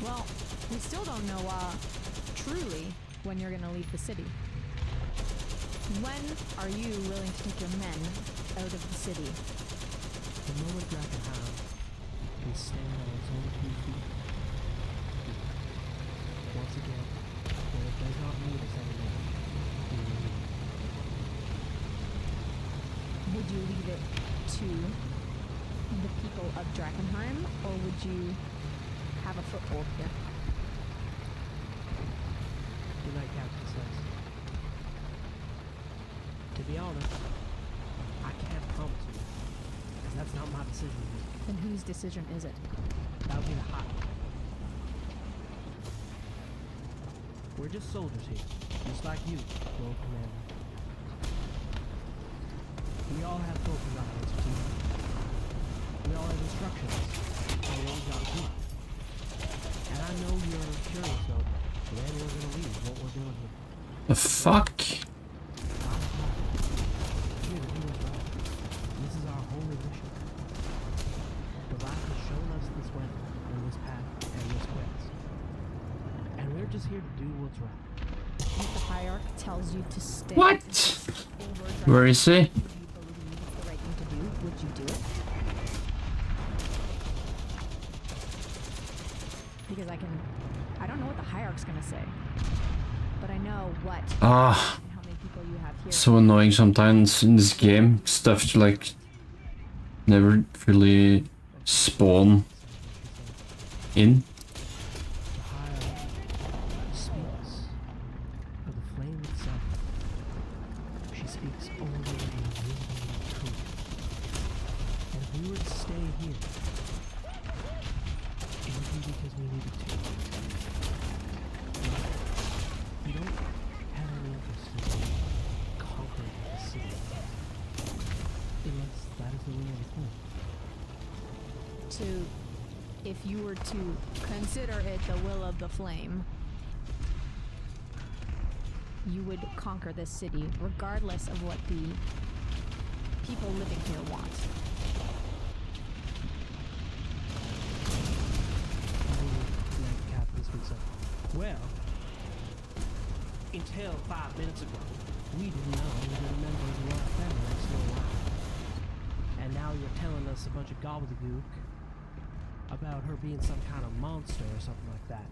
Well, we still don't know truly when you're going to leave the city. When are you willing to take your men out of the city? The moment Drakenheim can stand on its own 2 feet, once again, when it does not need us anymore, we will leave. Would you leave it to the people of Drakenheim, or would you have a foothold here? Good night, Captain says. To be honest, I can't promise you, because that's not my decision to make. Then whose decision is it? That would be the hot. We're just soldiers here, just like you, Lord Commander. We all have focus eyes, too. We all have instructions on what we gotta do. And I know you're curious, though. Then we're gonna leave what we're doing here. The fuck? Here, the hero's right. This is our holy mission. The Black has shown us this way, and this path, and this quest. And we're just here to do what's right. If the hierarch tells you to stay. What? Over Where is he? do you believe it's the right thing to do? Would you do it? Because I don't know what the hierarch's gonna say, but I know what Ah, and how many people you have here. so annoying sometimes in this game. Stuff like never really spawn in. The hierarch speaks of the flame itself. She speaks only in truth. And if we were to stay here, it would be because we needed to. We don't have any interest in conquering the city. Unless that is the will of the flame. If you were to consider it the will of the flame, you would conquer this city regardless of what the people living here want. The captain speaks up. Well, until 5 minutes ago, we didn't know that the members of our family were still alive. And now you're telling us a bunch of gobbledygook about her being some kind of monster or something like that.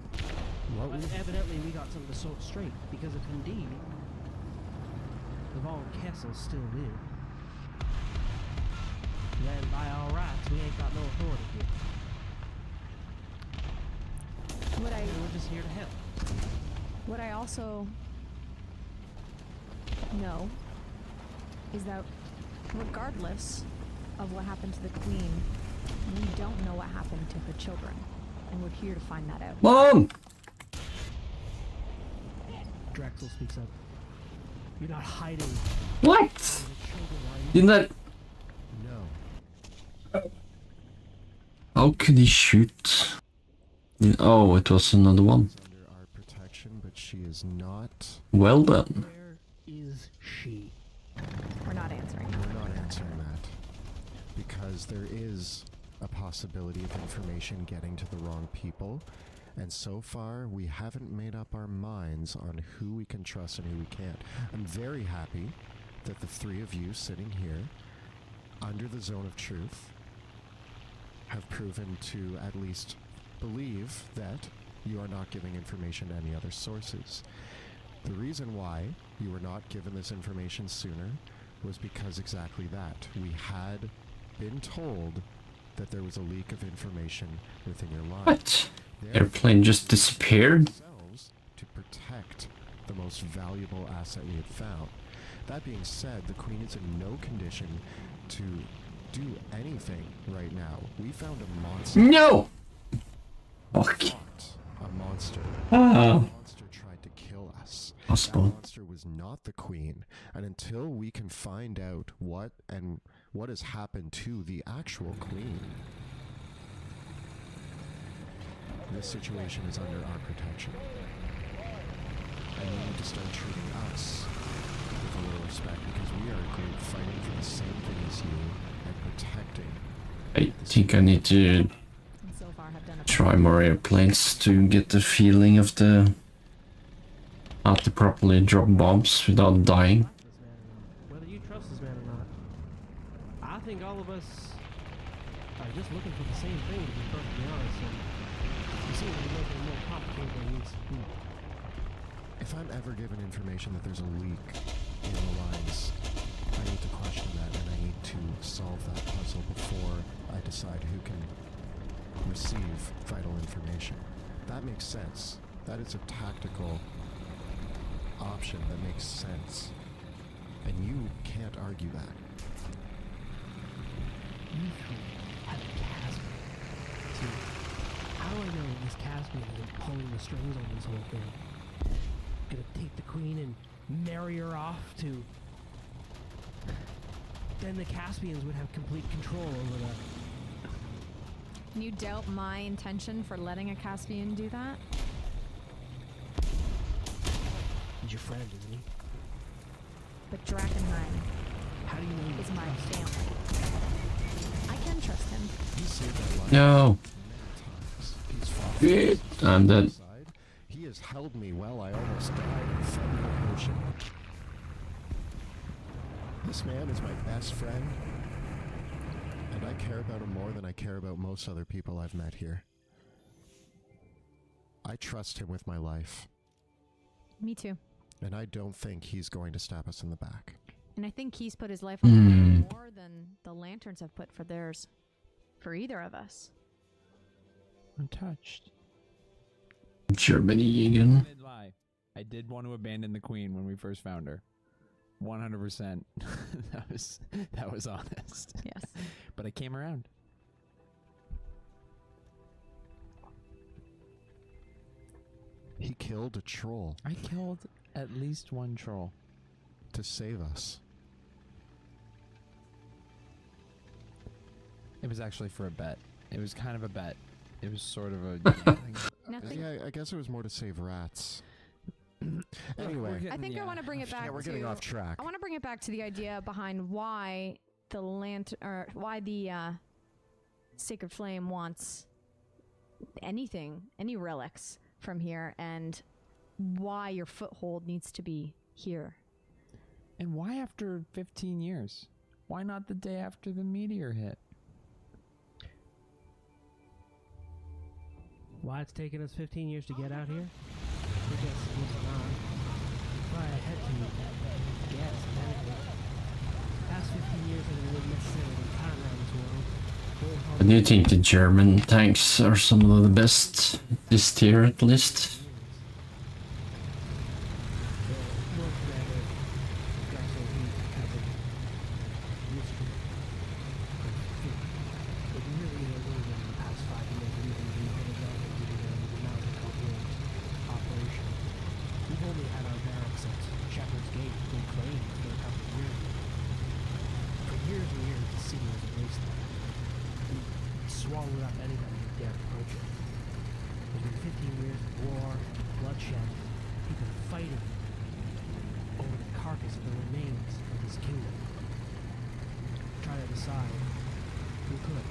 What But evidently we got something to sort straight, because if indeed the Von Kessels still live, then by all rights we ain't got no authority here. What I We're just here to help. What I also know is that regardless of what happened to the queen, we don't know what happened to her children, and we're here to find that out. Mom! Drexel speaks up. You're not hiding What? from the children, are you? Didn't that... No. How could he shoot? Oh, it was another one. She's under our protection, but she is not. Well then. Where is she? We're not answering. We're not answering that. Because there is a possibility of information getting to the wrong people. And so far, we haven't made up our minds on who we can trust and who we can't. I'm very happy that the three of you sitting here, under the zone of truth, have proven to at least believe that you are not giving information to any other sources. The reason why you were not given this information sooner was because exactly that. We had been told that there was a leak of information within your line. What? Airplane just disappeared? Ourselves to protect the most valuable asset we had found. That being said, the Queen is in no condition to do anything right now. We found a monster. No! Fuck. Fought a monster. Ah. The monster tried to kill us. That Possible. monster was not the Queen, and until we can find out what has happened to the actual Queen, this situation is under our protection. And you need to start treating us with a little respect, because we are a group fighting for the same thing as you and protecting. I think I need to And so far have done a try more airplanes to get the feeling of the... how to properly drop bombs without dying. This man or not. Whether you trust this man or not, I think all of us are just looking for the same thing, to be perfectly honest. And you seem to be making it more complicated than it needs to be. If I'm ever given information that there's a leak in the lines, I need to question that, and I need to solve that puzzle before I decide who can receive vital information. That makes sense. That is a tactical option that makes sense. And you can't argue that. You three have a Caspian. See, how do I know this Caspian isn't pulling the strings on this whole thing? Gonna take the Queen and marry her off to... Then the Caspians would have complete control over the... Can you doubt my intention for letting a Caspian do that? He's your friend, isn't he? But Drakenheim How do you know is my family. I can trust him. He saved my life No. many times. He's fought Shit, against I'm dead. suicide. He has held me while I almost died in front of the ocean. This man is my best friend, and I care about him more than I care about most other people I've met here. I trust him with my life, Me too. and I don't think he's going to stab us in the back. And I think he's put his life on the Hmm. line more than the Lanterns have put for theirs. For either of us. Untouched. Germany I again. did lie. I did want to abandon the queen when we first found her. 100%. that was honest. Yes. But I came around. He killed a troll I killed at least one troll. to save us. It was actually for a bet. It was kind of a bet. It was sort of a. Nothing. Yeah, I guess it was more to save rats. We're Anyway, getting- I think I want to bring it back yeah, we're to. getting off track. I want to bring it back to the idea behind why the why the Sacred Flame wants anything, any relics from here, and why your foothold needs to be here. And why after 15 years? Why not the day after the meteor hit? Why it's taken us 15 years to get out here? I guess it's not. Why I had to guess, if anything. Past 15 years have been necessarily time around this world. And do you think the German tanks are some of the best this tier at least? Swallowed up anybody who dared approach it. There's been 15 years of war, bloodshed, people fighting over the carcass of the remains of his kingdom. Try to decide who could.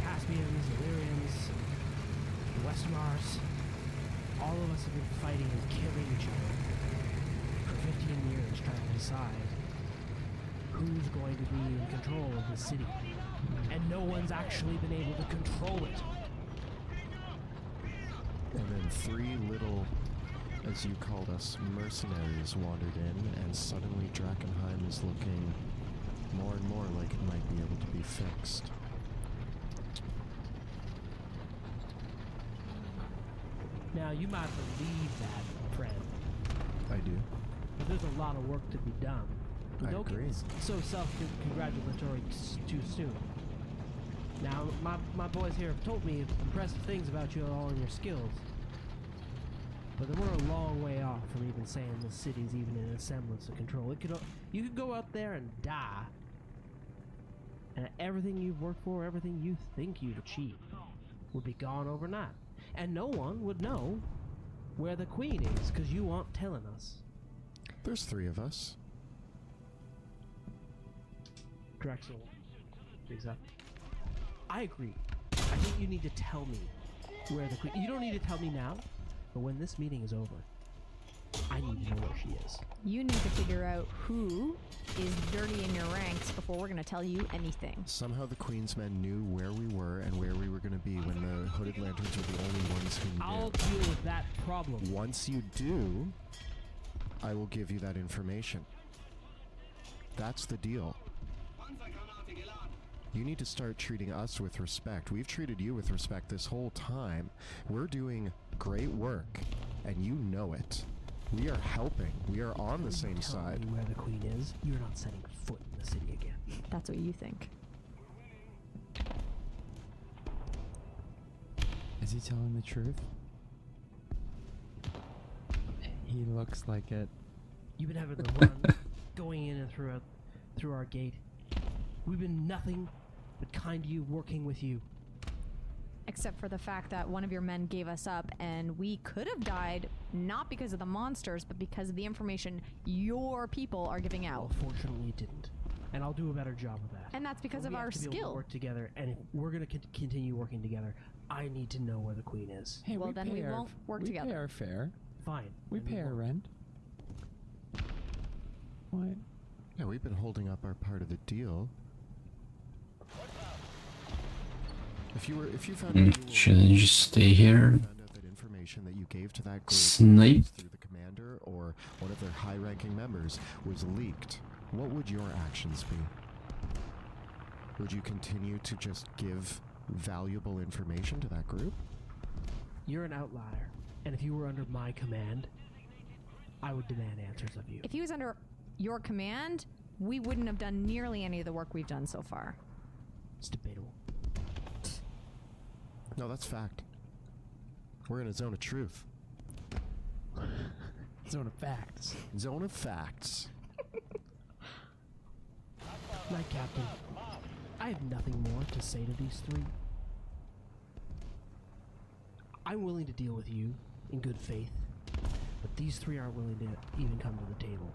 Caspians, Illyrians, the Westmars, all of us have been fighting and killing each other for 15 years trying to decide who's going to be in control of the city. And no one's actually been able to control it. And then three little, as you called us, mercenaries wandered in, and suddenly Drakenheim is looking more and more like it might be able to be fixed. Now, you might believe that, friend, I do. but there's a lot of work to be done. I Don't agree. get so self-congratulatory too soon. Now, my boys here have told me impressive things about you all and your skills. But we're a long way off from even saying this city's even in a semblance of control. You could go out there and die. And everything you've worked for, everything you think you've achieved, would be gone overnight. And no one would know where the queen is, because you aren't telling us. There's three of us. Drexel. Exactly. I agree. I think you need to tell me where the queen... You don't need to tell me now, but when this meeting is over, I need to know where she is. You need to figure out who is dirty in your ranks before we're going to tell you anything. Somehow the Queen's men knew where we were and where we were going to be when the Hooded Lanterns were the only ones who knew. I'll deal with that problem. Once you do, I will give you that information. That's the deal. You need to start treating us with respect. We've treated you with respect this whole time. We're doing great work, and you know it. We are helping. We are on the same Tell side. me where the queen is. You're not setting foot in the city again. That's what you think. Is he telling the truth? He looks like it. You've been having the run, going in and through our gate. We've been nothing but kind to you, working with you. except for the fact that one of your men gave us up, and we could have died not because of the monsters, but because of the information your people are giving out. Well, fortunately, it didn't. And I'll do a better job of that. And that's because But of we our have to be able to skill. work together, and if we're going to continue working together, I need to know where the queen is. Hey, Well, then we pay our- won't work we together. pay our fare. Fine. We then pay our won't. rent. What? Yeah, we've been holding up our part of the deal. If you found out you were Shouldn't you just stay here? found out that information that you gave to that group Snipe? through the commander or one of their high-ranking members was leaked, what would your actions be? Would you continue to just give valuable information to that group? You're an outlier, and if you were under my command, I would demand answers of you. If he was under your command, we wouldn't have done nearly any of the work we've done so far. It's debatable. No, that's fact. We're in a zone of truth. Zone of facts. Zone of facts. Night Captain, I have nothing more to say to these three. I'm willing to deal with you in good faith, but these three aren't willing to even come to the table.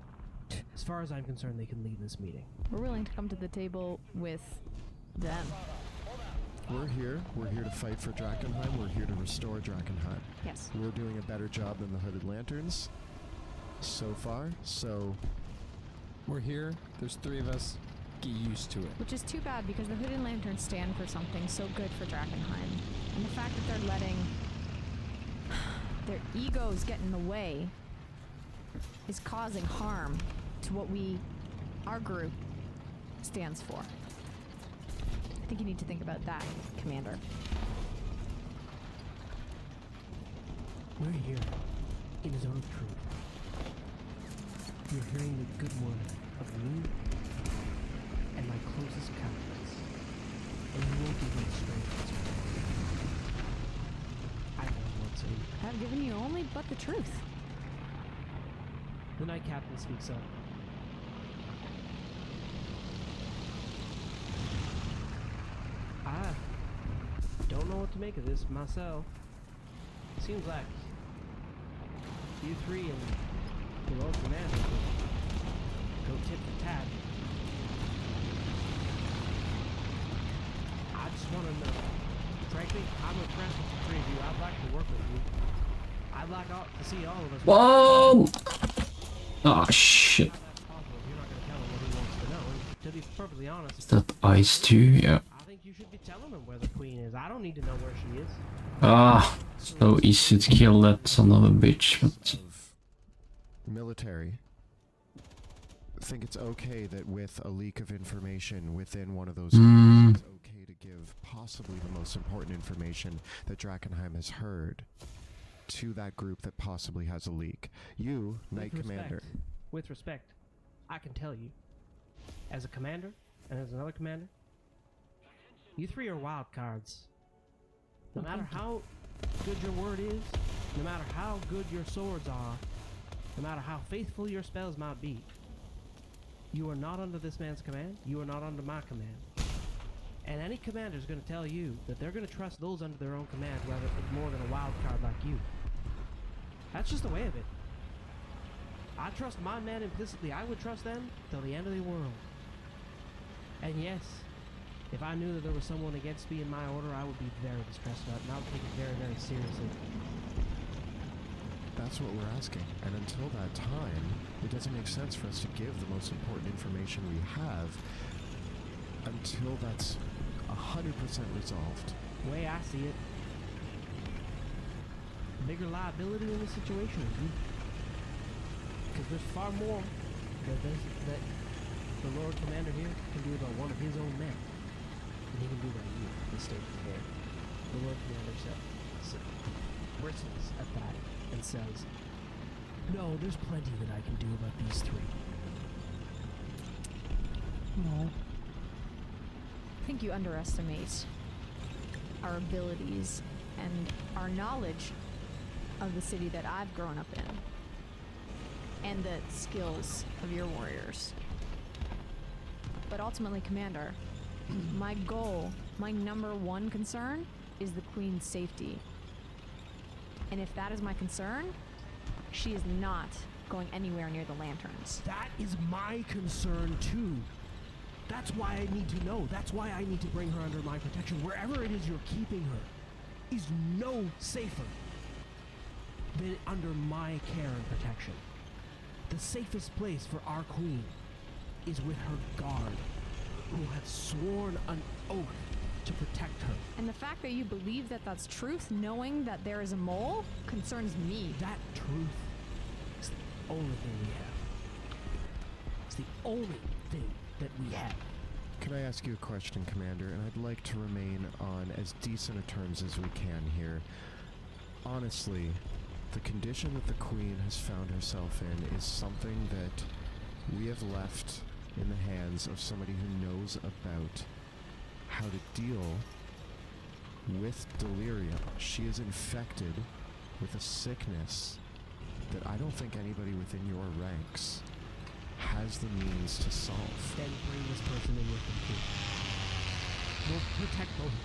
As far as I'm concerned, they can leave this meeting. We're willing to come to the table with them. We're here to fight for Drakenheim. We're here to restore Drakenheim. Yes. We're doing a better job than the Hooded Lanterns so far, so We're here. There's 3 of us. Get used to it. Which is too bad because the Hooded Lanterns stand for something so good for Drakenheim. And the fact that they're letting their egos get in the way is causing harm to what our group stands for. I think you need to think about that, Commander. We're here in a zone of truth. You're hearing the good word of me and my closest confidants, and you won't be led astray from this one. I only want to. I've given you only but the truth. The Night Captain speaks up. I don't know what to make of this myself. Seems like you three and the Lord Commander could go tit for tat. I just want to know. Frankly, I'm impressed with the three of you. I'd like to work with you. I'd like to see all of us. Whoa! Oh shit. How that's possible if you're not going to tell him what he wants to know. And to be perfectly honest, Is that ice too? Yeah. I think you should be telling him where the queen is. I don't need to know where she is. Ah, so easy to kill that son of a bitch. But of military think it's okay that with a leak of information within one of those groups, it's okay to give possibly the most important information that Drakenheim has heard to that group that possibly has a leak. You, Knight Commander. With respect, I can tell you, as a commander and as another commander, you three are wild cards. No matter how good your word is, no matter how good your swords are, no matter how faithful your spells might be, you are not under this man's command, you are not under my command. And any commander is going to tell you that they're going to trust those under their own command rather more than a wild card like you. That's just the way of it. I trust my men implicitly. I would trust them till the end of the world. And yes, if I knew that there was someone against me in my order, I would be very distressed about it, and I would take it very, very seriously. That's what we're asking. And until that time, it doesn't make sense for us to give the most important information we have until that's 100% resolved. The way I see it, the bigger liability in this situation is you. Because there's far more that the Lord Commander here can do about one of his own men than he can do about you, the state here. The Lord Commander bristles at that and says, no, there's plenty that I can do about these three. No. I think you underestimate our abilities and our knowledge of the city that I've grown up in and the skills of your warriors. But ultimately, Commander, my goal, my number one concern is the Queen's safety. And if that is my concern, she is not going anywhere near the lanterns. That is my concern too. That's why I need to know. That's why I need to bring her under my protection. Wherever it is you're keeping her is no safer than under my care and protection. The safest place for our queen is with her guard, who have sworn an oath to protect her. And the fact that you believe that that's truth, knowing that there is a mole, concerns me. That truth is the only thing we have. It's the only thing that we have. Can I ask you a question, Commander? And I'd like to remain on as decent a terms as we can here. Honestly, the condition that the Queen has found herself in is something that we have left in the hands of somebody who knows about how to deal with delirium. She is infected with a sickness that I don't think anybody within your ranks has the means to solve. Then bring this person in with them too. We'll protect both.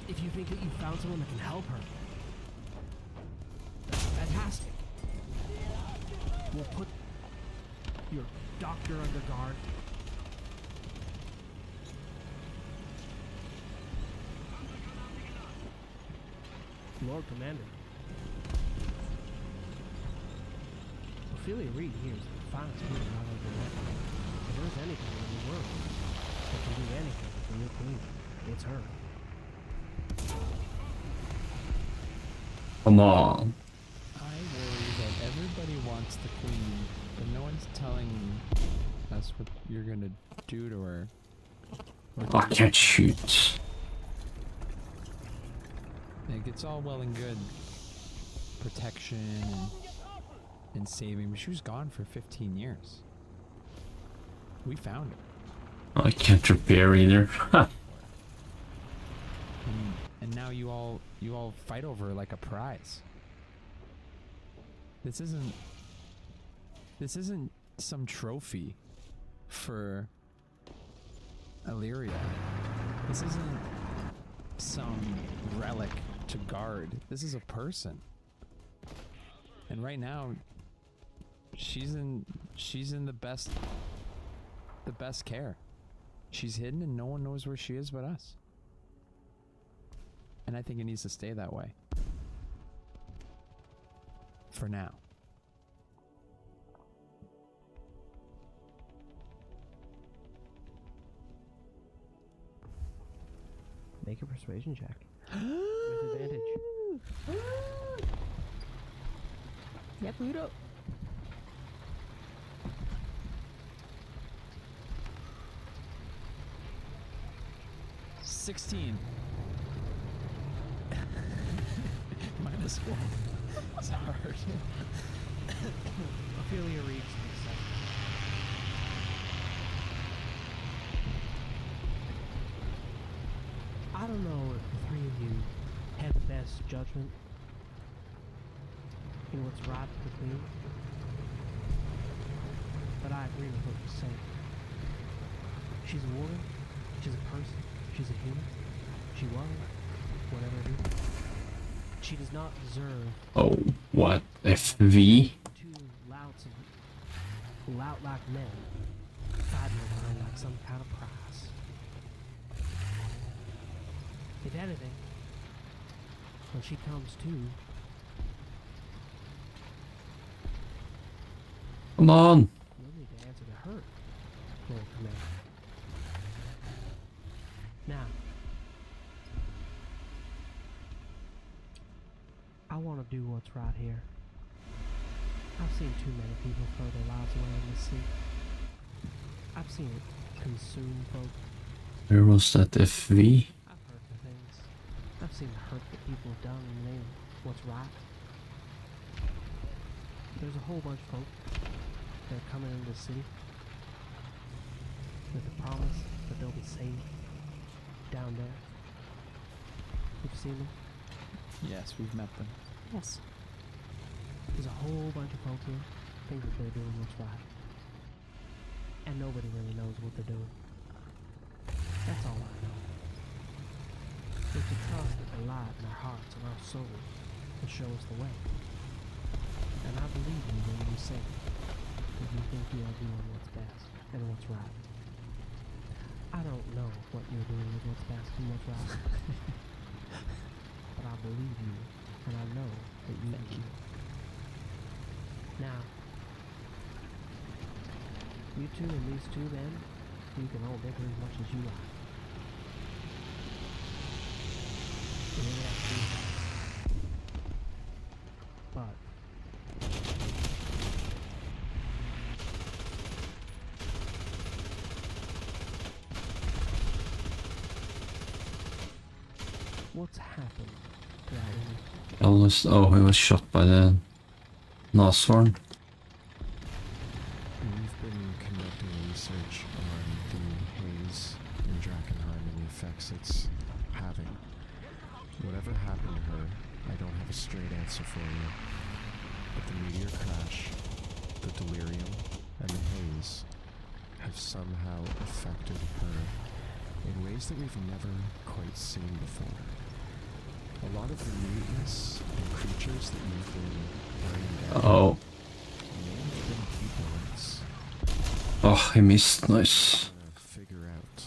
If you think that you found someone that can help her, that's fantastic. We'll put your doctor under guard. Lord Commander. Ophelia Reed here is the finest woman I've ever met. If there's anything in the world that can do anything for your queen, it's her. Come on. I worry that everybody wants the queen, but no one's telling us what you're gonna do to her. I can't shoot. Like, it's all well and good, protection and saving, but she was gone for 15 years. We found her. I can't repair either. And now you all fight over her like a prize. This isn't some trophy for Illyria. This isn't some relic to guard. This is a person. And right now she's in the best care. She's hidden and no one knows where she is but us. And I think it needs to stay that way. For now. Make a persuasion check. With advantage. Yeah, Pluto. -16. -1. It's hard. Ophelia Reed speaks up. I don't know if the three of you have the best judgment in what's right for the queen, but I agree with what you're saying. She's a woman, she's a person, she's a human, she was, whatever it is. She does not deserve Oh, what? FV? two lout-like men fighting over her like some kind of prize. If anything, when she comes to, Come on. you'll need to answer to her, Lord Commander. Now, I want to do what's right here. I've seen too many people throw their lives away in this sea. I've seen it consume folk. Where was that FV? I've heard the things. I've seen the hurt that people have done in the name of what's right. There's a whole bunch of folk that are coming into the city with the promise that they'll be saved down there. You've seen them? Yes, we've met them. Yes. There's a whole bunch of folk here think that they're doing what's right. And nobody really knows what they're doing. That's all I know. It's a trust that can light in our hearts and our souls and show us the way. And I believe you when you say that you think you are doing what's best and what's right. I don't know if what you're doing is what's best and what's right. But I believe you, and I know that you do. Now, you two and these two men, you can all bicker as much as you like. You don't have to do that. But what's happened to that woman? Almost. Oh, he was shot by the Nashorn. We've been conducting research on the haze in Drakenheim and the effects it's having. Whatever happened to her, I don't have a straight answer for you. But the meteor crash, the delirium, and the haze have somehow affected her in ways that we've never quite seen before. A lot of the mutants and creatures that you've been burning down Oh. may have been people once. Oh, he missed. Nice. Trying to figure out.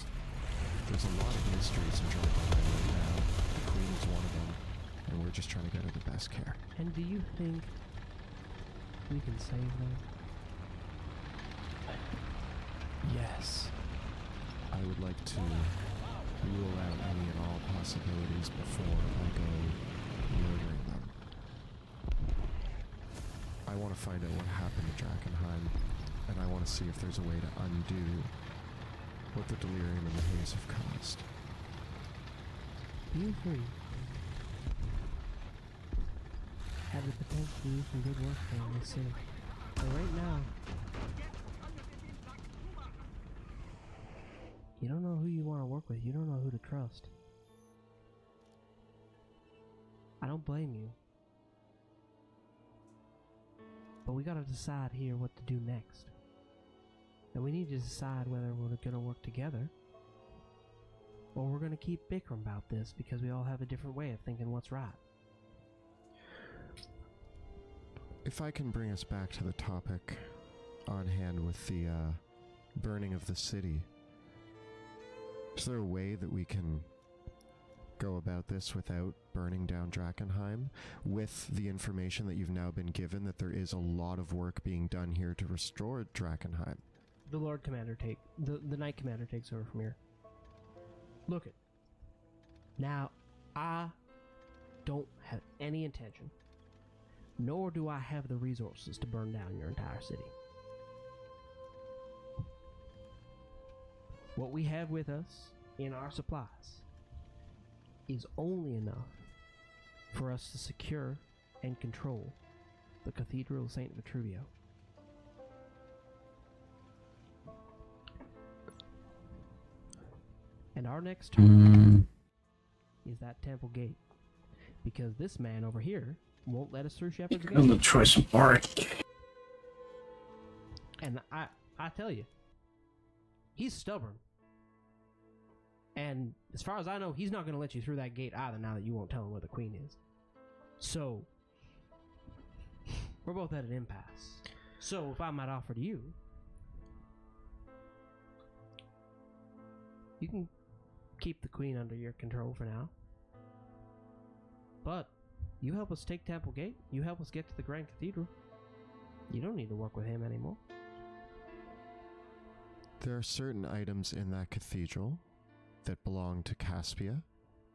There's a lot of mysteries in Drakenheim right now. The Queen is one of them, and we're just trying to get her the best care. And do you think we can save them? Yes. I would like to rule out any and all possibilities before I go murdering them. I want to find out what happened to Drakenheim, and I want to see if there's a way to undo what the delirium and the haze have caused. You three have the potential to do some good work here in this city. But right now, you don't know who you want to work with. You don't know who to trust. I don't blame you. But we gotta decide here what to do next. And we need to decide whether we're gonna work together or we're gonna keep bickering about this because we all have a different way of thinking what's right. If I can bring us back to the topic on hand with the burning of the city, is there a way that we can go about this without burning down Drakenheim, with the information that you've now been given that there is a lot of work being done here to restore Drakenheim? The Lord Commander the Knight Commander takes over from here. Look it. Now, I don't have any intention, nor do I have the resources to burn down your entire city. What we have with us in our supplies is only enough for us to secure and control the Cathedral of St. Vitruvio. And our next turn is that temple gate. Because this man over here won't let us through Shepherd's I'm gonna Gate. try some bark. And I tell you, he's stubborn. And as far as I know, he's not going to let you through that gate either now that you won't tell him where the queen is. So, we're both at an impasse. So, if I might offer to you, you can keep the queen under your control for now. But, you help us take Temple Gate, you help us get to the Grand Cathedral. You don't need to work with him anymore. There are certain items in that cathedral that belong to Caspia,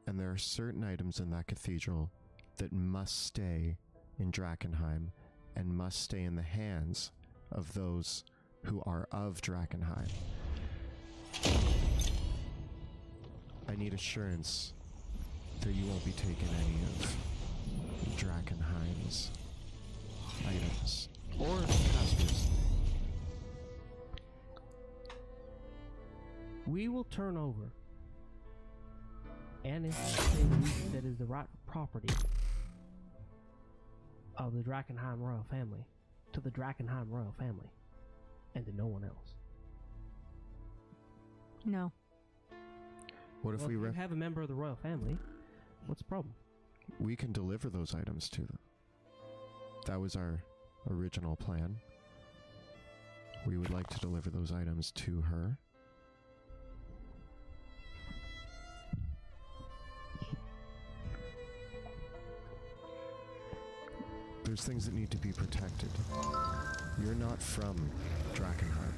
and there are certain items in that cathedral that must stay in Drakenheim and must stay in the hands of those who are of Drakenheim. I need assurance that you won't be taking any of Drakenheim's items or Caspia's. We will turn over anything that is the right property of the Drakenheim royal family to the Drakenheim royal family and to no one else. No. What if Well, we if you have a member of the royal family, what's the problem? we can deliver those items to them? That was our original plan. We would like to deliver those items to her. There's things that need to be protected. You're not from Drakenheim,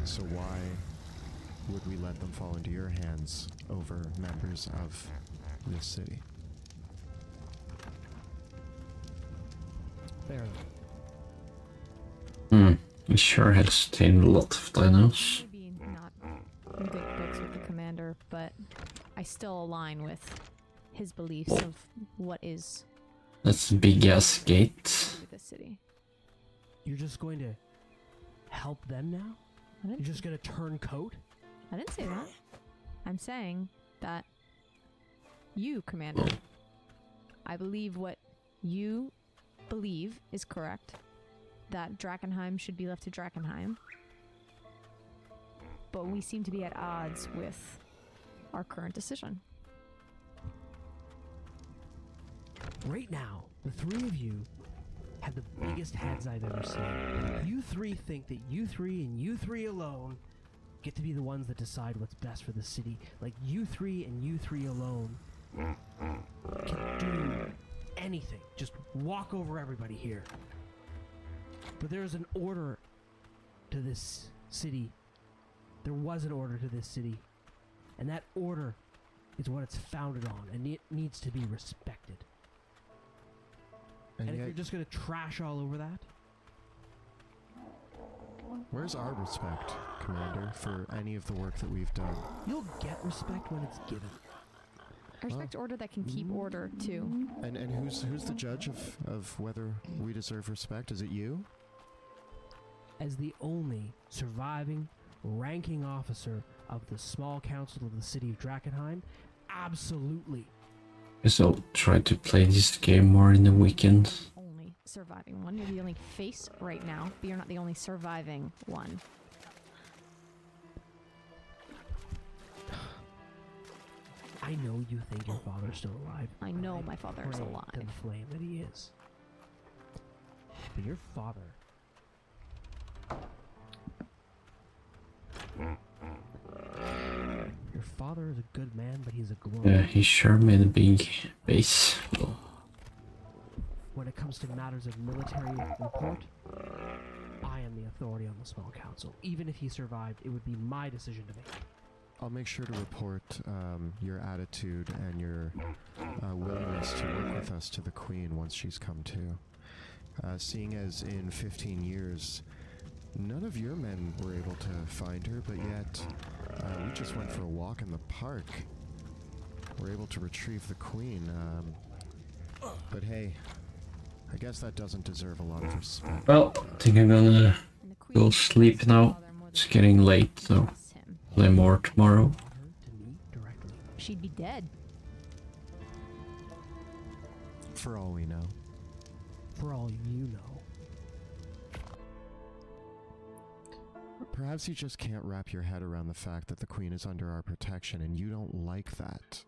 so why would we let them fall into your hands over members of this city? Fair enough. He sure has stained a lot of dinos. Maybe not in good books with the commander, but I still align with his beliefs of what is That's a big ass gate. with the city. You're just going to help them now? I You're didn't, just going to turn coat? I didn't say that. I'm saying that you, Commander, I believe what you believe is correct, that Drakenheim should be left to Drakenheim. But we seem to be at odds with our current decision. Right now, the three of you have the biggest heads I've ever seen. You three think that you three and you three alone get to be the ones that decide what's best for the city. Like you three and you three alone can do anything. Just walk over everybody here. But there's an order to this city. There was an order to this city. And that order is what it's founded on, and it needs to be respected. And if yet, you're just gonna trash all over that, where's our respect, Commander, for any of the work that we've done? you'll get respect when it's given. I respect order that can keep order, too. And who's the judge of whether we deserve respect? Is it you? As the only surviving ranking officer of the small council of the city of Drakenheim, absolutely. Guess I'll try to play this game more in the weekend. Only surviving one. You're the only face right now, but you're not the only surviving one. I know you think your father's still alive. I know and my father is pray alive. to the flame that he is. But your father... Your father is a good man, but he's a glorious... Yeah, he sure made a big base. When it comes to matters of military import, I am the authority on the small council. Even if he survived, it would be my decision to make. I'll make sure to report your attitude and your willingness to work with us to the Queen once she's come to. Seeing as in 15 years, none of your men were able to find her, but yet we just went for a walk in the park. We're able to retrieve the Queen. But hey, I guess that doesn't deserve a lot of respect. Well, I think I'm gonna And the queen go sleep now. father more than It's getting late, so trusts him. play more tomorrow. Her to me directly. She'd be dead. For all we know. For all you know. Perhaps you just can't wrap your head around the fact that the Queen is under our protection and you don't like that.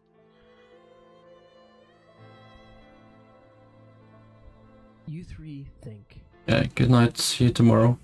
You three think Yeah, good night. See you tomorrow.